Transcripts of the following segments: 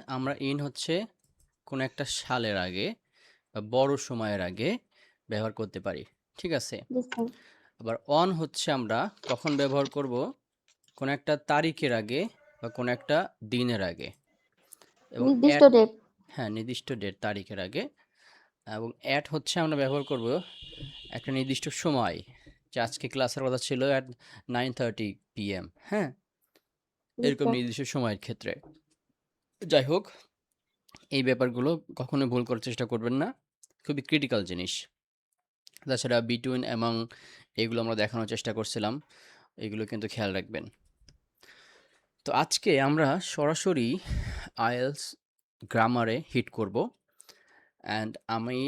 আমরা ইন হচ্ছে কোনো একটা সালের আগে বা বড় সময়ের আগে ব্যবহার করতে পারি। ঠিক আছে? জি স্যার। আবার অন হচ্ছে আমরা কখন ব্যবহার করব? কোনো একটা তারিখের আগে বা কোনো একটা দিনের আগে। এবং নির্দিষ্ট এট ডেট। হ্যাঁ, নির্দিষ্ট ডেট তারিখের আগে। এবং এট হচ্ছে আমরা ব্যবহার করব একটা নির্দিষ্ট সময়। যে আজকে ক্লাসের কথা ছিল at 9:30 PM, হ্যাঁ? জি এরকম স্যার। নির্দিষ্ট সময়ের ক্ষেত্রে। যাই হোক, এই ব্যাপারগুলো কখনোই ভুল করার চেষ্টা করবেন না। খুবই ক্রিটিক্যাল জিনিস। তাছাড়া বিটুইন, অ্যামং এগুলো আমরা দেখানোর চেষ্টা করছিলাম। এগুলো কিন্তু খেয়াল রাখবেন। তো আজকে আমরা সরাসরি আইএলটিএস গ্রামারে হিট করব। অ্যান্ড আমি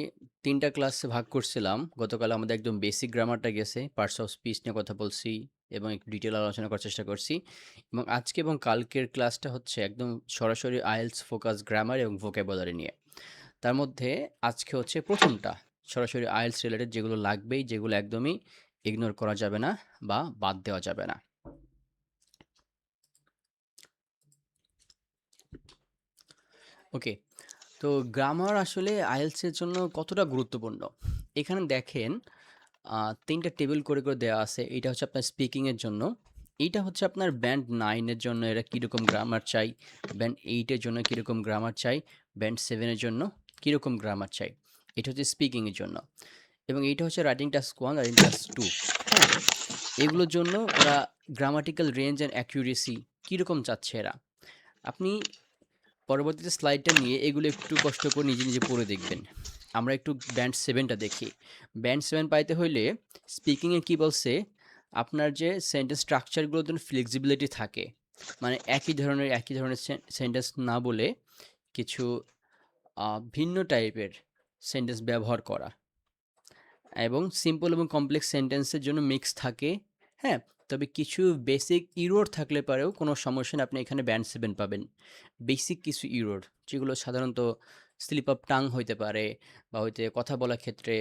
৩ টা ক্লাসে ভাগ করছিলাম। গতকাল আমাদের একদম বেসিক গ্রামারটা গেছে। পার্টস অফ স্পিচ নিয়ে কথা বলছি এবং একটু ডিটেইল আলোচনা করার চেষ্টা করছি। এবং আজকে এবং কালকের ক্লাসটা হচ্ছে একদম সরাসরি আইএলটিএস ফোকাস গ্রামার এবং ভোকাবুলারি নিয়ে। তার মধ্যে আজকে হচ্ছে প্রথমটা সরাসরি আইএলটিএস রিলেটেড, যেগুলো লাগবেই, যেগুলো একদমই ইগনোর করা যাবে না বা বাদ দেওয়া যাবে না। ওকে, তো গ্রামার আসলে আইএলটিএস এর জন্য কতটা গুরুত্বপূর্ণ? এখানে দেখেন ৩ টা টেবিল করে, করে দেওয়া আছে। এইটা হচ্ছে আপনার স্পিকিং এর জন্য। এইটা হচ্ছে আপনার ব্যান্ড 9 এর জন্য এরা কিরকম গ্রামার চাই, ব্যান্ড 8 এর জন্য কিরকম গ্রামার চাই, ব্যান্ড 7 এর জন্য কিরকম গ্রামার চাই। এটা হচ্ছে স্পিকিং এর জন্য। এবং এইটা হচ্ছে রাইটিং টাস্ক 1, রাইটিং টাস্ক 2, হ্যাঁ? এগুলোর জন্য ওরা গ্রামাটিক্যাল রেঞ্জ অ্যান্ড অ্যাকুরেসি কিরকম চাচ্ছে এরা। আপনি পরবর্তীতে স্লাইডটা নিয়ে এগুলো একটু কষ্ট করে নিজে, নিজে পড়ে দেখবেন। আমরা একটু ব্যান্ড 7 টা দেখি। ব্যান্ড 7 পাইতে হইলে স্পিকিং এ কি বলছে? আপনার যে সেন্টেন্স স্ট্রাকচার গুলোর জন্য ফ্লেক্সিবিলিটি থাকে। মানে একই ধরনের সেন্টেন্স না বলে কিছু ভিন্ন টাইপের সেন্টেন্স ব্যবহার করা। এবং সিম্পল এবং কমপ্লেক্স সেন্টেন্সের জন্য মিক্স থাকে, হ্যাঁ? তবে কিছু বেসিক ইরর থাকলে পরেও কোনো সমস্যা নেই, আপনি এখানে ব্যান্ড 7 পাবেন। বেসিক কিছু ইরর, যেগুলো সাধারণত স্লিপ অফ টাং হইতে পারে বা হইতে কথা বলার ক্ষেত্রে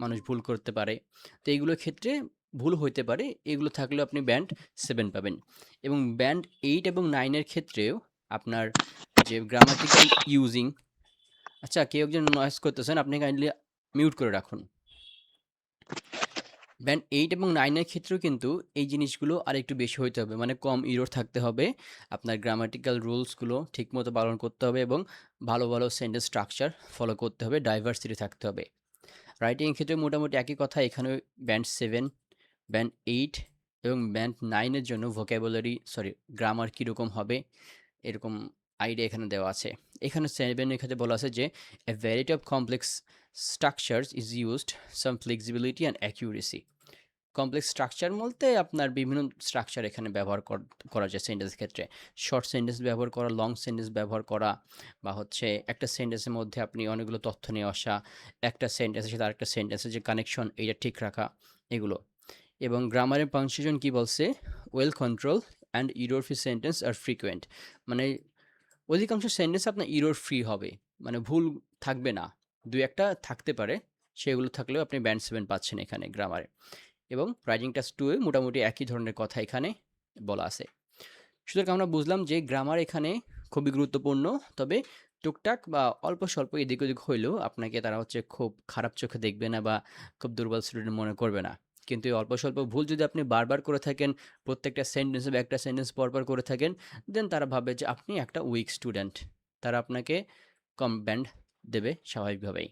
মানুষ ভুল করতে পারে। তো এইগুলোর ক্ষেত্রে ভুল হইতে পারে, এগুলো থাকলেও আপনি ব্যান্ড 7 পাবেন। এবং ব্যান্ড 8 এবং 9 এর ক্ষেত্রেও আপনার যে গ্রামাটিক্যাল ইউজিং, আচ্ছা কেউ একজন নয়েজ করতেছেন, আপনি কাইন্ডলি মিউট করে রাখুন। ব্যান্ড 8 এবং 9 এর ক্ষেত্রেও কিন্তু এই জিনিসগুলো আরেকটু বেশি হইতে হবে। মানে কম ইরর থাকতে হবে। আপনার গ্রামাটিক্যাল রুলসগুলো ঠিকমতো পালন করতে হবে এবং ভালো, ভালো সেন্টেন্স স্ট্রাকচার ফলো করতে হবে। ডাইভার্সিটি থাকতে হবে। রাইটিং এর ক্ষেত্রে মোটামুটি একই কথা। এখানেও ব্যান্ড 7, ব্যান্ড 8 এবং ব্যান্ড 9 এর জন্য গ্রামার কিরকম হবে, এরকম আইডিয়া এখানে দেওয়া আছে। এখানে 7 এর ক্ষেত্রে বলা আছে যে, "A variety of complex structures is used, some flexibility and accuracy." Complex structure বলতে আপনার বিভিন্ন স্ট্রাকচার এখানে ব্যবহার করা যায় সেন্টেন্সের ক্ষেত্রে। শর্ট সেন্টেন্স ব্যবহার করা, লং সেন্টেন্স ব্যবহার করা, বা হচ্ছে একটা সেন্টেন্সের মধ্যে আপনি অনেকগুলো তথ্য নিয়ে আসা, একটা সেন্টেন্সের সাথে আরেকটা সেন্টেন্সের যে কানেকশন এইটা ঠিক রাখা, এগুলো। এবং গ্রামারের পাংচুয়েশন কি বলছে? Well control and error free sentence আর ফ্রিকুয়েন্ট। মানে অধিকাংশ সেন্টেন্স আপনার ইরর ফ্রি হবে। মানে ভুল থাকবে না। ২-১ টা থাকতে পারে। সেগুলো থাকলেও আপনি ব্যান্ড 7 পাচ্ছেন এখানে গ্রামারে। এবং রাইটিং টাস্ক 2 এ মোটামুটি একই ধরনের কথা এখানে বলা আছে। সুতরাং আমরা বুঝলাম যে গ্রামার এখানে খুবই গুরুত্বপূর্ণ। তবে টুকটাক বা অল্প-স্বল্প এদিক ওদিক হইলেও আপনাকে তারা হচ্ছে খুব খারাপ চোখে দেখবে না বা খুব দুর্বল স্টুডেন্ট মনে করবে না। কিন্তু এই অল্প-স্বল্প ভুল যদি আপনি বারবার করে থাকেন, প্রত্যেকটা সেন্টেন্সে বা একটা সেন্টেন্স পরপর করে থাকেন, দেন তারা ভাববে যে আপনি একটা উইক স্টুডেন্ট। তারা আপনাকে কম ব্যান্ড দেবে স্বাভাবিকভাবেই।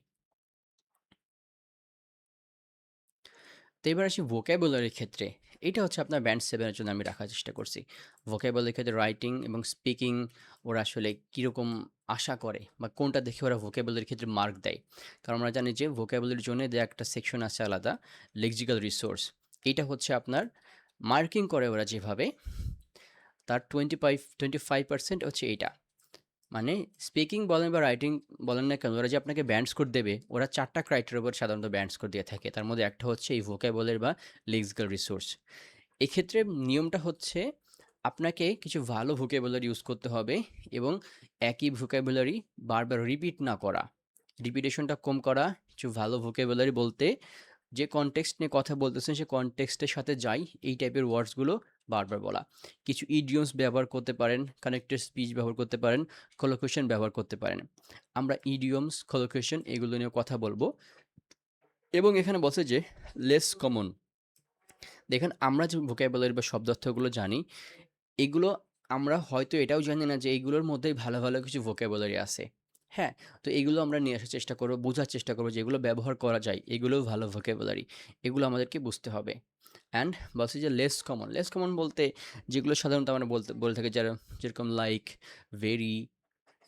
তো এবার আসি ভোক্যাবুলারির ক্ষেত্রে। এটা হচ্ছে আপনার ব্যান্ড 7 এর জন্য আমি রাখার চেষ্টা করছি। ভোক্যাবুলারির ক্ষেত্রে রাইটিং এবং স্পিকিং ওরা আসলে কিরকম আশা করে বা কোনটা দেখে ওরা ভোক্যাবুলারির ক্ষেত্রে মার্ক দেয়। কারণ আমরা জানি যে ভোক্যাবুলারির জন্য যে একটা সেকশন আছে আলাদা, লেক্সিক্যাল রিসোর্স। এইটা হচ্ছে আপনার মার্কিং করে ওরা যেভাবে, তার 25% হচ্ছে এইটা। মানে স্পিকিং বলেন বা রাইটিং বলেন না কেন, ওরা যে আপনাকে ব্যান্ড স্কোর দেবে, ওরা ৪ টা ক্রাইটেরিয়ার উপর সাধারণত ব্যান্ড স্কোর দিয়ে থাকে। তার মধ্যে একটা হচ্ছে এই ভোকাবুলারি বা লেক্সিক্যাল রিসোর্স। এক্ষেত্রে নিয়মটা হচ্ছে আপনাকে কিছু ভালো ভোকাবুলারি ইউজ করতে হবে এবং একই ভোকাবুলারি বারবার রিপিট না করা। রিপিটেশনটা কম করা। কিছু ভালো ভোকাবুলারি বলতে যে কনটেক্সট নিয়ে কথা বলতেছেন সে কনটেক্সটের সাথে যাই এই টাইপের ওয়ার্ডসগুলো বারবার বলা। কিছু ইডিয়মস ব্যবহার করতে পারেন, কানেক্টেড স্পিচ ব্যবহার করতে পারেন, কলোকেশন ব্যবহার করতে পারেন। আমরা ইডিয়মস, কলোকেশন এগুলো নিয়ে কথা বলবো এবং এখানে বলছে যে লেস কমন। দেখেন আমরা যে ভোকাবুলারি বা শব্দার্থগুলো জানি, এগুলো আমরা হয়তো এটাও জানি না যে এইগুলোর মধ্যেই ভালো, ভালো কিছু ভোকাবুলারি আছে। হ্যাঁ? তো এগুলো আমরা নিয়ে আসার চেষ্টা করব, বোঝার চেষ্টা করব যে এগুলো ব্যবহার করা যায়। এগুলোও ভালো ভোকাবুলারি। এগুলো আমাদেরকে বুঝতে হবে। অ্যান্ড বলছি যে লেস কমন। লেস কমন বলতে যেগুলো সাধারণত আমরা বলে থাকি যারা যেরকম লাইক, ভেরি,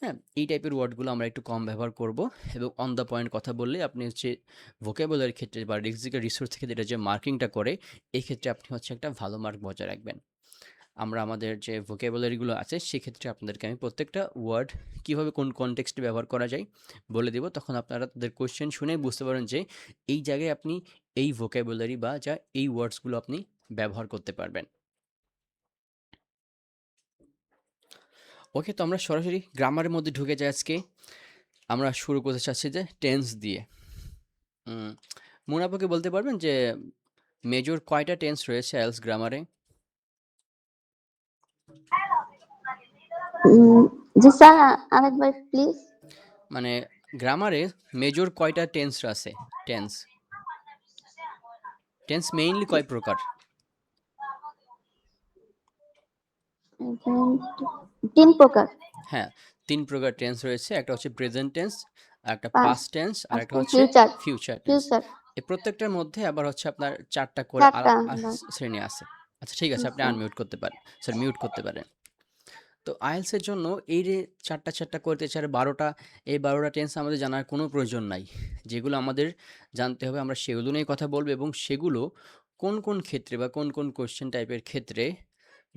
হ্যাঁ? এই টাইপের ওয়ার্ডগুলো আমরা একটু কম ব্যবহার করব এবং অন দ্য পয়েন্ট কথা বললে আপনি হচ্ছে ভোকাবুলারির ক্ষেত্রে বা লেক্সিক্যাল রিসোর্স থেকে এটা যে মার্কিংটা করে, এই ক্ষেত্রে আপনি হচ্ছে একটা ভালো মার্ক বজায় রাখবেন। আমরা আমাদের যে ভোকাবুলারিগুলো আছে সেক্ষেত্রে আপনাদেরকে আমি প্রত্যেকটা ওয়ার্ড কীভাবে কোন কনটেক্সটে ব্যবহার করা যায় বলে দেব। তখন আপনারা তাদের কোয়েশ্চেন শুনেই বুঝতে পারেন যে এই জায়গায় আপনি এই ভোকাবুলারি বা যা এই ওয়ার্ডসগুলো আপনি ব্যবহার করতে পারবেন। ওকে, তো আমরা সরাসরি গ্রামারের মধ্যে ঢুকে যাই আজকে। আমরা শুরু করতে চাচ্ছি যে টেন্স দিয়ে। মুনাফাকে বলতে পারবেন যে মেজর কয়টা টেন্স রয়েছে আইএলটিএস গ্রামারে? উম, জি স্যার, আরেকবার প্লিজ। মানে গ্রামারে মেজর কয়টা টেন্স আছে? টেন্স টেন্স মেইনলি কয় প্রকার? তিন প্রকার। হ্যাঁ, ৩ প্রকার টেন্স রয়েছে। একটা হচ্ছে প্রেজেন্ট টেন্স, আরেকটা পাস্ট, পাস্ট টেন্স, আরেকটা হচ্ছে ফিউচার। Future tense. ফিউচার এই প্রত্যেকটার মধ্যে আবার হচ্ছে আপনার ৪ টা করে চারটা। শ্রেণী আছে। আচ্ছা ঠিক আছে, আপনি আনমিউট করতে পারেন। সরি, মিউট করতে পারেন। তো IELTS এর জন্য এই যে ৪ টা ৪ টা করতে ৪ ১২ টা, এই ১২ টা টেন্স আমাদের জানার কোনো প্রয়োজন নাই। যেগুলো আমাদের জানতে হবে আমরা সেগুলো নিয়ে কথা বলব এবং সেগুলো কোন, কোন ক্ষেত্রে বা কোন, কোন কোয়েশ্চেন টাইপের ক্ষেত্রে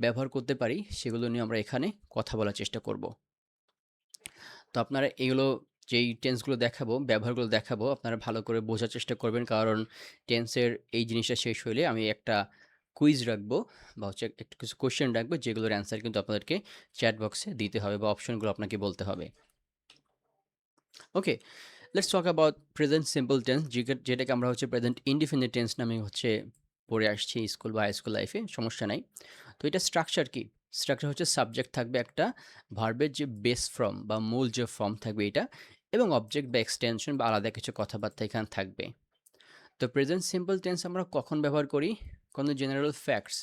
ব্যবহার করতে পারি সেগুলো নিয়ে আমরা এখানে কথা বলার চেষ্টা করব। তো আপনারা এগুলো যেই টেন্সগুলো দেখাবো, ব্যবহারগুলো দেখাবো, আপনারা ভালো করে বোঝার চেষ্টা করবেন। কারণ টেন্সের এই জিনিসটা শেষ হইলে আমি একটা কুইজ রাখবো বা হচ্ছে একটু কিছু কোয়েশ্চেন রাখবো যেগুলোর অ্যান্সার কিন্তু আপনাদেরকে চ্যাট বক্সে দিতে হবে বা অপশনগুলো আপনাকে বলতে হবে। Okay, let's talk about present simple tense, যেটাকে আমরা হচ্ছে প্রেজেন্ট ইনডিফিনিট টেন্স নামে হচ্ছে পড়ে আসছি স্কুল বা হাই স্কুল লাইফে, সমস্যা নাই। তো এটা স্ট্রাকচার কি? স্ট্রাকচার হচ্ছে সাবজেক্ট থাকবে একটা, ভার্বের যে বেস ফর্ম বা মূল যে ফর্ম থাকবে এটা, এবং অবজেক্ট বা এক্সটেনশন বা আলাদা কিছু কথাবার্তা এখানে থাকবে। তো প্রেজেন্ট সিম্পল টেন্স আমরা কখন ব্যবহার করি? কোনো general facts,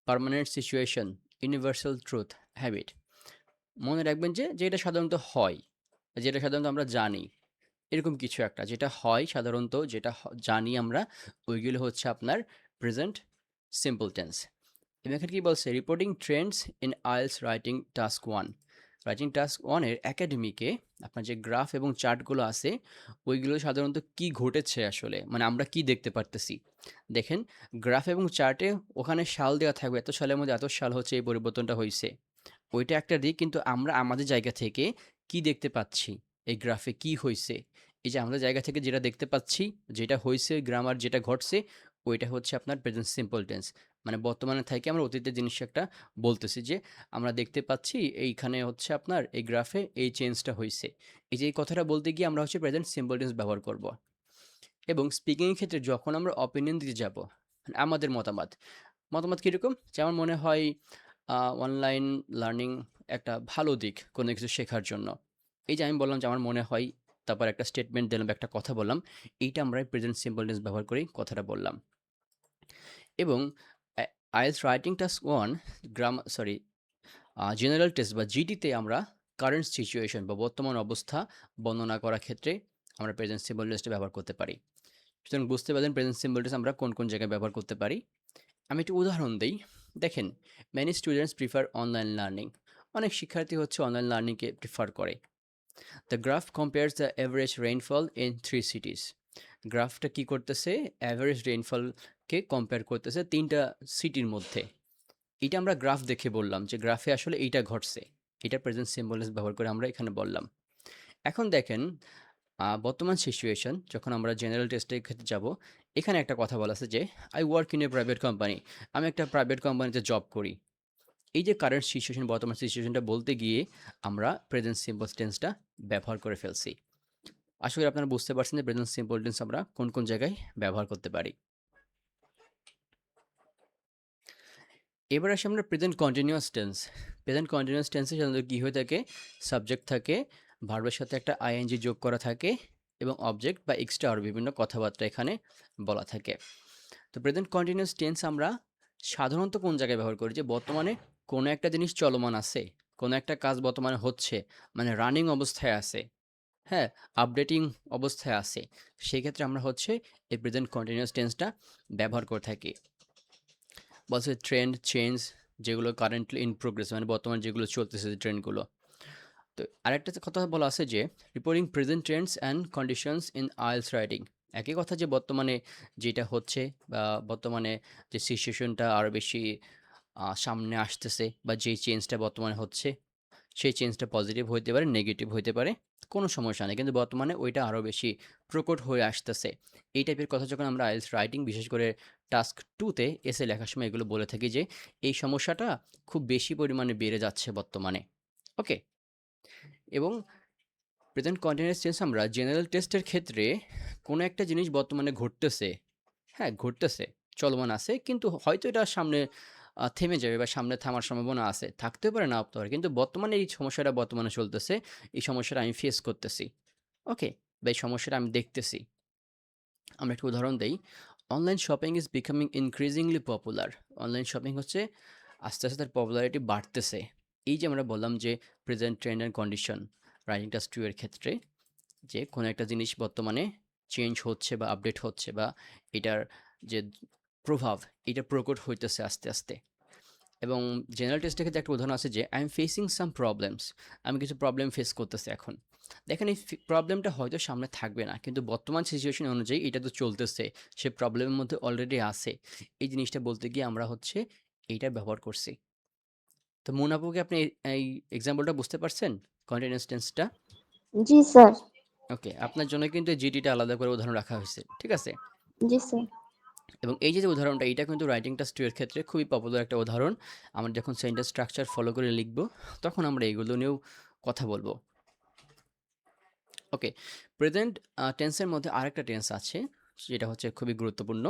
permanent situation, universal truth, habit. মনে রাখবেন যে যেটা সাধারণত হয়, যেটা সাধারণত আমরা জানি, এরকম কিছু একটা যেটা হয় সাধারণত, যেটা জানি আমরা, ওইগুলো হচ্ছে আপনার প্রেজেন্ট সিম্পল টেন্স। এবং এখানে কি বলছে? Reporting Trends in IELTS writing task 1। Writing task 1 এর একাডেমিকে আপনার যে গ্রাফ এবং চার্টগুলো আছে, ওইগুলো সাধারণত কি ঘটেছে আসলে, মানে আমরা কি দেখতে পারতেছি। দেখেন, গ্রাফ এবং চার্টে ওখানে সাল দেওয়া থাকবে, এত সালের মধ্যে এত সাল হচ্ছে এই পরিবর্তনটা হয়েছে। ওইটা একটা দিক, কিন্তু আমরা আমাদের জায়গা থেকে কি দেখতে পাচ্ছি, এই গ্রাফে কি হয়েছে, এই যে আমাদের জায়গা থেকে যেটা দেখতে পাচ্ছি, যেটা হয়েছে, গ্রামার যেটা ঘটছে, ওইটা হচ্ছে আপনার প্রেজেন্ট সিম্পল টেন্স। মানে বর্তমানে থেকে আমরা অতীতের জিনিস একটা বলতেছি যে আমরা দেখতে পাচ্ছি এইখানে হচ্ছে আপনার এই গ্রাফে এই চেঞ্জটা হয়েছে। এই যে এই কথাটা বলতে গিয়ে আমরা হচ্ছে প্রেজেন্ট সিম্পল টেন্স ব্যবহার করব। এবং স্পিকিংয়ের ক্ষেত্রে যখন আমরা অপিনিয়ন দিতে যাব, আমাদের মতামত, মতামত কীরকম? যে আমার মনে হয় অনলাইন লার্নিং একটা ভালো দিক কোনো কিছু শেখার জন্য। এই যে আমি বললাম যে আমার মনে হয়, তারপর একটা স্টেটমেন্ট দিলাম, একটা কথা বললাম, এইটা আমরা প্রেজেন্ট সিম্পল টেন্স ব্যবহার করেই কথাটা বললাম। এবং IELTS writing task 1 general test বা জিডিতে আমরা কারেন্ট সিচুয়েশন বা বর্তমান অবস্থা বর্ণনা করার ক্ষেত্রে আমরা প্রেজেন্ট সিম্পল টেন্সটা ব্যবহার করতে পারি। সুতরাং বুঝতে পারলেন প্রেজেন্ট সিম্পল টেন্স আমরা কোন, কোন জায়গায় ব্যবহার করতে পারি। আমি একটু উদাহরণ দেই। দেখেন, many students prefer online learning. অনেক শিক্ষার্থী হচ্ছে অনলাইন লার্নিংকে প্রিফার করে। The graph compares the average rainfall in 3 cities. গ্রাফটা কি করতেছে? অ্যাভারেজ রেইনফলকে কম্পেয়ার করতেছে ৩টা সিটির মধ্যে। এটা আমরা গ্রাফ দেখে বললাম যে গ্রাফে আসলে এইটা ঘটছে। এটা প্রেজেন্ট সিম্বল ব্যবহার করে আমরা এখানে বললাম। এখন দেখেন, বর্তমান সিচুয়েশন যখন আমরা জেনারেল টেস্টের ক্ষেত্রে যাব, এখানে একটা কথা বলা আছে যে I work in a private company. আমি একটা প্রাইভেট কোম্পানিতে জব করি। এই যে কারেন্ট সিচুয়েশন, বর্তমান সিচুয়েশনটা বলতে গিয়ে আমরা প্রেজেন্ট সিম্পল টেন্সটা ব্যবহার করে ফেলছি। আশা করি আপনারা বুঝতে পারছেন যে প্রেজেন্ট সিম্পল টেন্স আমরা কোন, কোন জায়গায় ব্যবহার করতে পারি। এবার আসি আমরা present continuous tense. Present continuous টেন্সে সাধারণত কী হয়ে থাকে? সাবজেক্ট থাকে, ভার্বের সাথে একটা আইএনজি যোগ করা থাকে এবং অবজেক্ট বা এক্সট্রা আরও বিভিন্ন কথাবার্তা এখানে বলা থাকে। তো প্রেজেন্ট কন্টিনিউয়াস টেন্স আমরা সাধারণত কোন জায়গায় ব্যবহার করি? যে বর্তমানে কোনো একটা জিনিস চলমান আছে, কোনো একটা কাজ বর্তমানে হচ্ছে, মানে রানিং অবস্থায় আছে, হ্যাঁ? আপডেটিং অবস্থায় আছে। সেক্ষেত্রে আমরা হচ্ছে এই প্রেজেন্ট কন্টিনিউয়াস টেন্সটা ব্যবহার করে থাকি। বলছে ট্রেন্ড চেঞ্জ, যেগুলো কারেন্টলি ইন প্রোগ্রেস, মানে বর্তমানে যেগুলো চলতেছে যে ট্রেন্ডগুলো। তো আরেকটা যে কথা বলা আছে যে reporting present Trends and conditions in IELTS writing. একই কথা যে বর্তমানে যেটা হচ্ছে বা বর্তমানে যে সিচুয়েশনটা আরও বেশি সামনে আসতেছে বা যেই চেঞ্জটা বর্তমানে হচ্ছে, সেই চেঞ্জটা পজিটিভ হইতে পারে, নেগেটিভ হইতে পারে, কোনো সমস্যা নেই। কিন্তু বর্তমানে ওইটা আরও বেশি প্রকট হয়ে আসতেছে। এই টাইপের কথা যখন আমরা আইএলটিএস রাইটিং, বিশেষ করে টাস্ক 2 তে এসএ লেখার সময় এগুলো বলে থাকি যে, এই সমস্যাটা খুব বেশি পরিমাণে বেড়ে যাচ্ছে বর্তমানে। ওকে? এবং প্রেজেন্ট কন্টিনিউয়াস টেন্স আমরা জেনারেল টেস্টের ক্ষেত্রে কোনো একটা জিনিস বর্তমানে ঘটতেছে, হ্যাঁ, ঘটতেছে, চলমান আছে, কিন্তু হয়তো এটা সামনে থেমে যাবে বা সামনে থামার সম্ভাবনা আছে। থাকতেও পারে, নাও থাকতে পারে। কিন্তু বর্তমানে এই সমস্যাটা বর্তমানে চলতেছে। এই সমস্যাটা আমি ফেস করতেছি। ওকে? বা এই সমস্যাটা আমি দেখতেছি। আমরা একটা উদাহরণ দেই। Online shopping is becoming increasingly popular. Online shopping হচ্ছে আস্তে, আস্তে তার পপুলারিটি বাড়তেছে। এই যে আমরা বললাম যে present trend and condition writing task 2 এর ক্ষেত্রে যে কোনো একটা জিনিস বর্তমানে চেঞ্জ হচ্ছে বা আপডেট হচ্ছে বা এটার যে প্রভাব, এটা প্রকট হইতেছে আস্তে, আস্তে। এবং জেনারেল টেস্টের ক্ষেত্রে একটা উদাহরণ আছে যে I M facing some problems. আমি কিছু প্রবলেম ফেস করতেছি এখন। দেখেন এই প্রবলেমটা হয়তো সামনে থাকবে না, কিন্তু বর্তমান সিচুয়েশন অনুযায়ী এটা তো চলতেছে, সে প্রবলেমের মধ্যে অলরেডি আছে। এই জিনিসটা বলতে গিয়ে আমরা হচ্ছে এইটার ব্যবহার করছি। তো মুনাফুকে আপনি এই এক্সাম্পলটা বুঝতে পারছেন, কন্টিনিউয়াস টেন্সটা? জি স্যার। ওকে, আপনার জন্য কিন্তু জিডিটা আলাদা করে উদাহরণ রাখা হয়েছে, ঠিক আছে? জি স্যার। এবং এই যে উদাহরণটা, এটা কিন্তু রাইটিং টাস্ক 2 এর ক্ষেত্রে খুবই পপুলার একটা উদাহরণ। আমরা যখন সেন্টেন্স স্ট্রাকচার ফলো করে লিখব, তখন আমরা এগুলো নিয়েও কথা বলবো। ওকে, প্রেজেন্ট টেন্সের মধ্যে আরেকটা টেন্স আছে, যেটা হচ্ছে খুবই গুরুত্বপূর্ণ।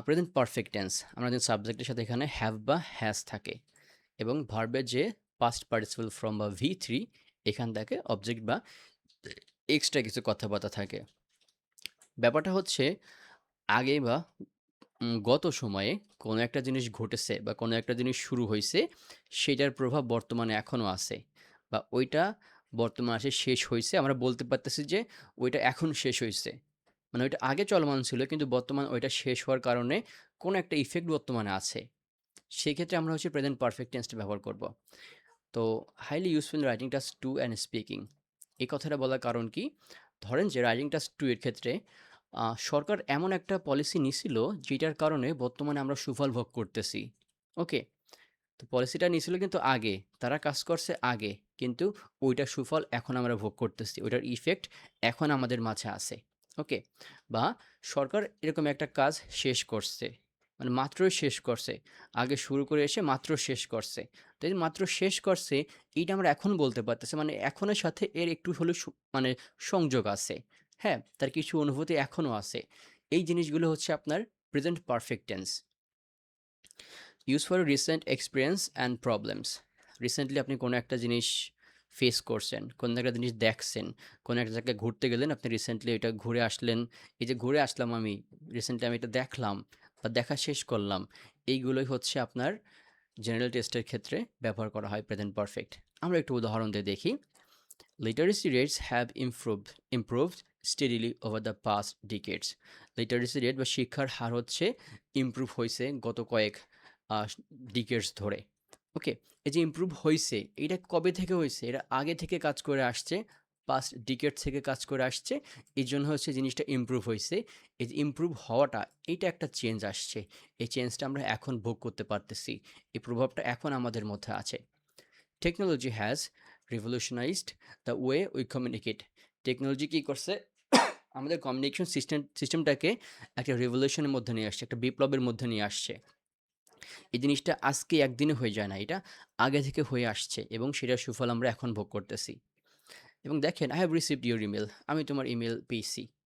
Present perfect tense. আমাদের সাবজেক্টের সাথে এখানে হ্যাভ বা হ্যাজ থাকে এবং ভার্বের যে পাস্ট পার্টিসিপল ফর্ম বা V3, এখান থেকে অবজেক্ট বা এক্সট্রা কিছু কথাবার্তা থাকে। ব্যাপারটা হচ্ছে আগে বা গত সময়ে কোনো একটা জিনিস ঘটেছে বা কোনো একটা জিনিস শুরু হইছে, সেটার প্রভাব বর্তমানে এখনো আছে। বা ওইটা বর্তমানে এসে শেষ হইছে। আমরা বলতে পারতেছি যে ওইটা এখন শেষ হইছে। মানে ওইটা আগে চলমান ছিল, কিন্তু বর্তমানে ওইটা শেষ হওয়ার কারণে কোনো একটা ইফেক্ট বর্তমানে আছে। সেক্ষেত্রে আমরা হচ্ছে প্রেজেন্ট পারফেক্ট টেন্সটা ব্যবহার করব। তো highly useful writing task 2 and speaking. এই কথাটা বলার কারণ কি? ধরেন যে রাইটিং টাস্ক 2 এর ক্ষেত্রে সরকার এমন একটা পলিসি নিছিল, যেটার কারণে বর্তমানে আমরা সুফল ভোগ করতেছি। ওকে? তো পলিসিটা নিছিল কিন্তু আগে, তারা কাজ করছে আগে, কিন্তু ওইটার সুফল এখন আমরা ভোগ করতেছি। ওইটার ইফেক্ট এখন আমাদের মাঝে আছে। ওকে? বা সরকার এরকম একটা কাজ শেষ করছে। মানে মাত্রই শেষ করছে। আগে শুরু করে এসে মাত্র শেষ করছে। তো এই যে মাত্র শেষ করছে, এইটা আমরা এখন বলতে পারতেছি। মানে এখনের সাথে এর একটু হলেও মানে সংযোগ আছে। হ্যাঁ? তার কিছু অনুভূতি এখনো আছে। এই জিনিসগুলো হচ্ছে আপনার present perfect tense. Use for recent experience and problems. Recently আপনি কোনো একটা জিনিস ফেস করছেন, কোনো একটা জিনিস দেখছেন, কোনো একটা জায়গায় ঘুরতে গেলেন, আপনি রিসেন্টলি এটা ঘুরে আসলেন। এই যে ঘুরে আসলাম আমি, রিসেন্টলি আমি এটা দেখলাম বা দেখা শেষ করলাম, এইগুলোই হচ্ছে আপনার জেনারেল টেস্টের ক্ষেত্রে ব্যবহার করা হয় প্রেজেন্ট পারফেক্ট। আমরা একটু উদাহরণ দিয়ে দেখি। Literacy rates have improved steadily over the past ডিকেডস। Literacy rate বা শিক্ষার হার হচ্ছে ইমপ্রুভ হয়েছে গত কয়েক ডিকেডস ধরে। ওকে? এই যে ইমপ্রুভ হইছে, এইটা কবে থেকে হইছে? এটা আগে থেকে কাজ করে আসছে, পাস্ট ডিকেড থেকে কাজ করে আসছে। এইজন্য হচ্ছে জিনিসটা ইমপ্রুভ হইছে। এই যে ইমপ্রুভ হওয়াটা, এইটা একটা চেঞ্জ আসছে। এই চেঞ্জটা আমরা এখন ভোগ করতে পারতেছি। এই প্রভাবটা এখন আমাদের মধ্যে আছে। Technology has revolutionised the way we communicate. Technology কী করছে? আমাদের কমিউনিকেশন সিস্টেমটাকে একটা রিভলিউশনের মধ্যে নিয়ে আসছে, একটা বিপ্লবের মধ্যে নিয়ে আসছে। এই জিনিসটা আজকে একদিনে হয়ে যায় না, এটা আগে থেকে হয়ে আসছে এবং সেটার সুফল আমরা এখন ভোগ করতেছি। এবং দেখেন, I have received your email. আমি তোমার ইমেল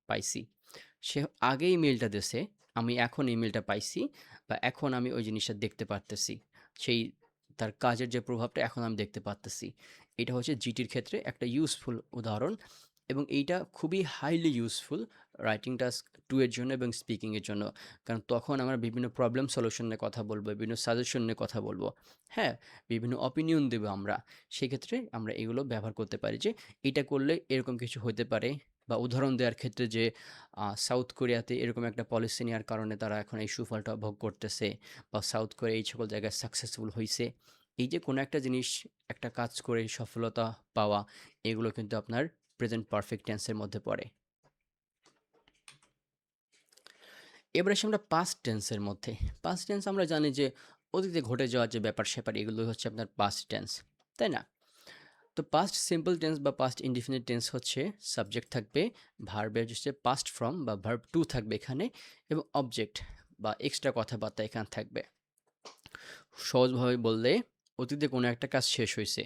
পাইছি। সে আগে ইমেলটা দিছে, আমি এখন ইমেলটা পাইছি বা এখন আমি ওই জিনিসটা দেখতে পারতেছি। সেই তার কাজের যে প্রভাবটা এখন আমি দেখতে পারতেছি। এটা হচ্ছে জিটির ক্ষেত্রে একটা ইউজফুল উদাহরণ এবং এইটা খুবই হাইলি ইউজফুল রাইটিং টাস্ক 2 এর জন্য এবং স্পিকিং এর জন্য। কারণ তখন আমরা বিভিন্ন প্রবলেম সলিউশন নিয়ে কথা বলবো, বিভিন্ন সাজেশন নিয়ে কথা বলবো। হ্যাঁ? বিভিন্ন অপিনিয়ন দেবো আমরা। সেক্ষেত্রে আমরা এগুলো ব্যবহার করতে পারি যে, এটা করলে এরকম কিছু হতে পারে বা উদাহরণ দেওয়ার ক্ষেত্রে যে সাউথ কোরিয়াতে এরকম একটা পলিসি নেওয়ার কারণে তারা এখন এই সুফলটা ভোগ করতেছে বা সাউথ কোরিয়া এই সকল জায়গায় সাকসেসফুল হইছে। এই যে কোনো একটা জিনিস, একটা কাজ করে সফলতা পাওয়া, এগুলো কিন্তু আপনার প্রেজেন্ট পারফেক্ট টেন্সের মধ্যে পড়ে। এবার আসি আমরা পাস্ট টেন্সের মধ্যে। পাস্ট টেন্স আমরা জানি যে অতীতে ঘটে যাওয়া যে ব্যাপার-স্যাপার এগুলো হচ্ছে আপনার পাস্ট টেন্স। তাই না? তো পাস্ট সিম্পল টেন্স বা পাস্ট ইনডিফিনিট টেন্স হচ্ছে সাবজেক্ট থাকবে, ভার্বের হচ্ছে পাস্ট ফর্ম বা ভার্ব টু থাকবে এখানে এবং অবজেক্ট বা এক্সট্রা কথাবার্তা এখানে থাকবে। সহজভাবে বললে অতীতে কোনো একটা কাজ শেষ হইছে।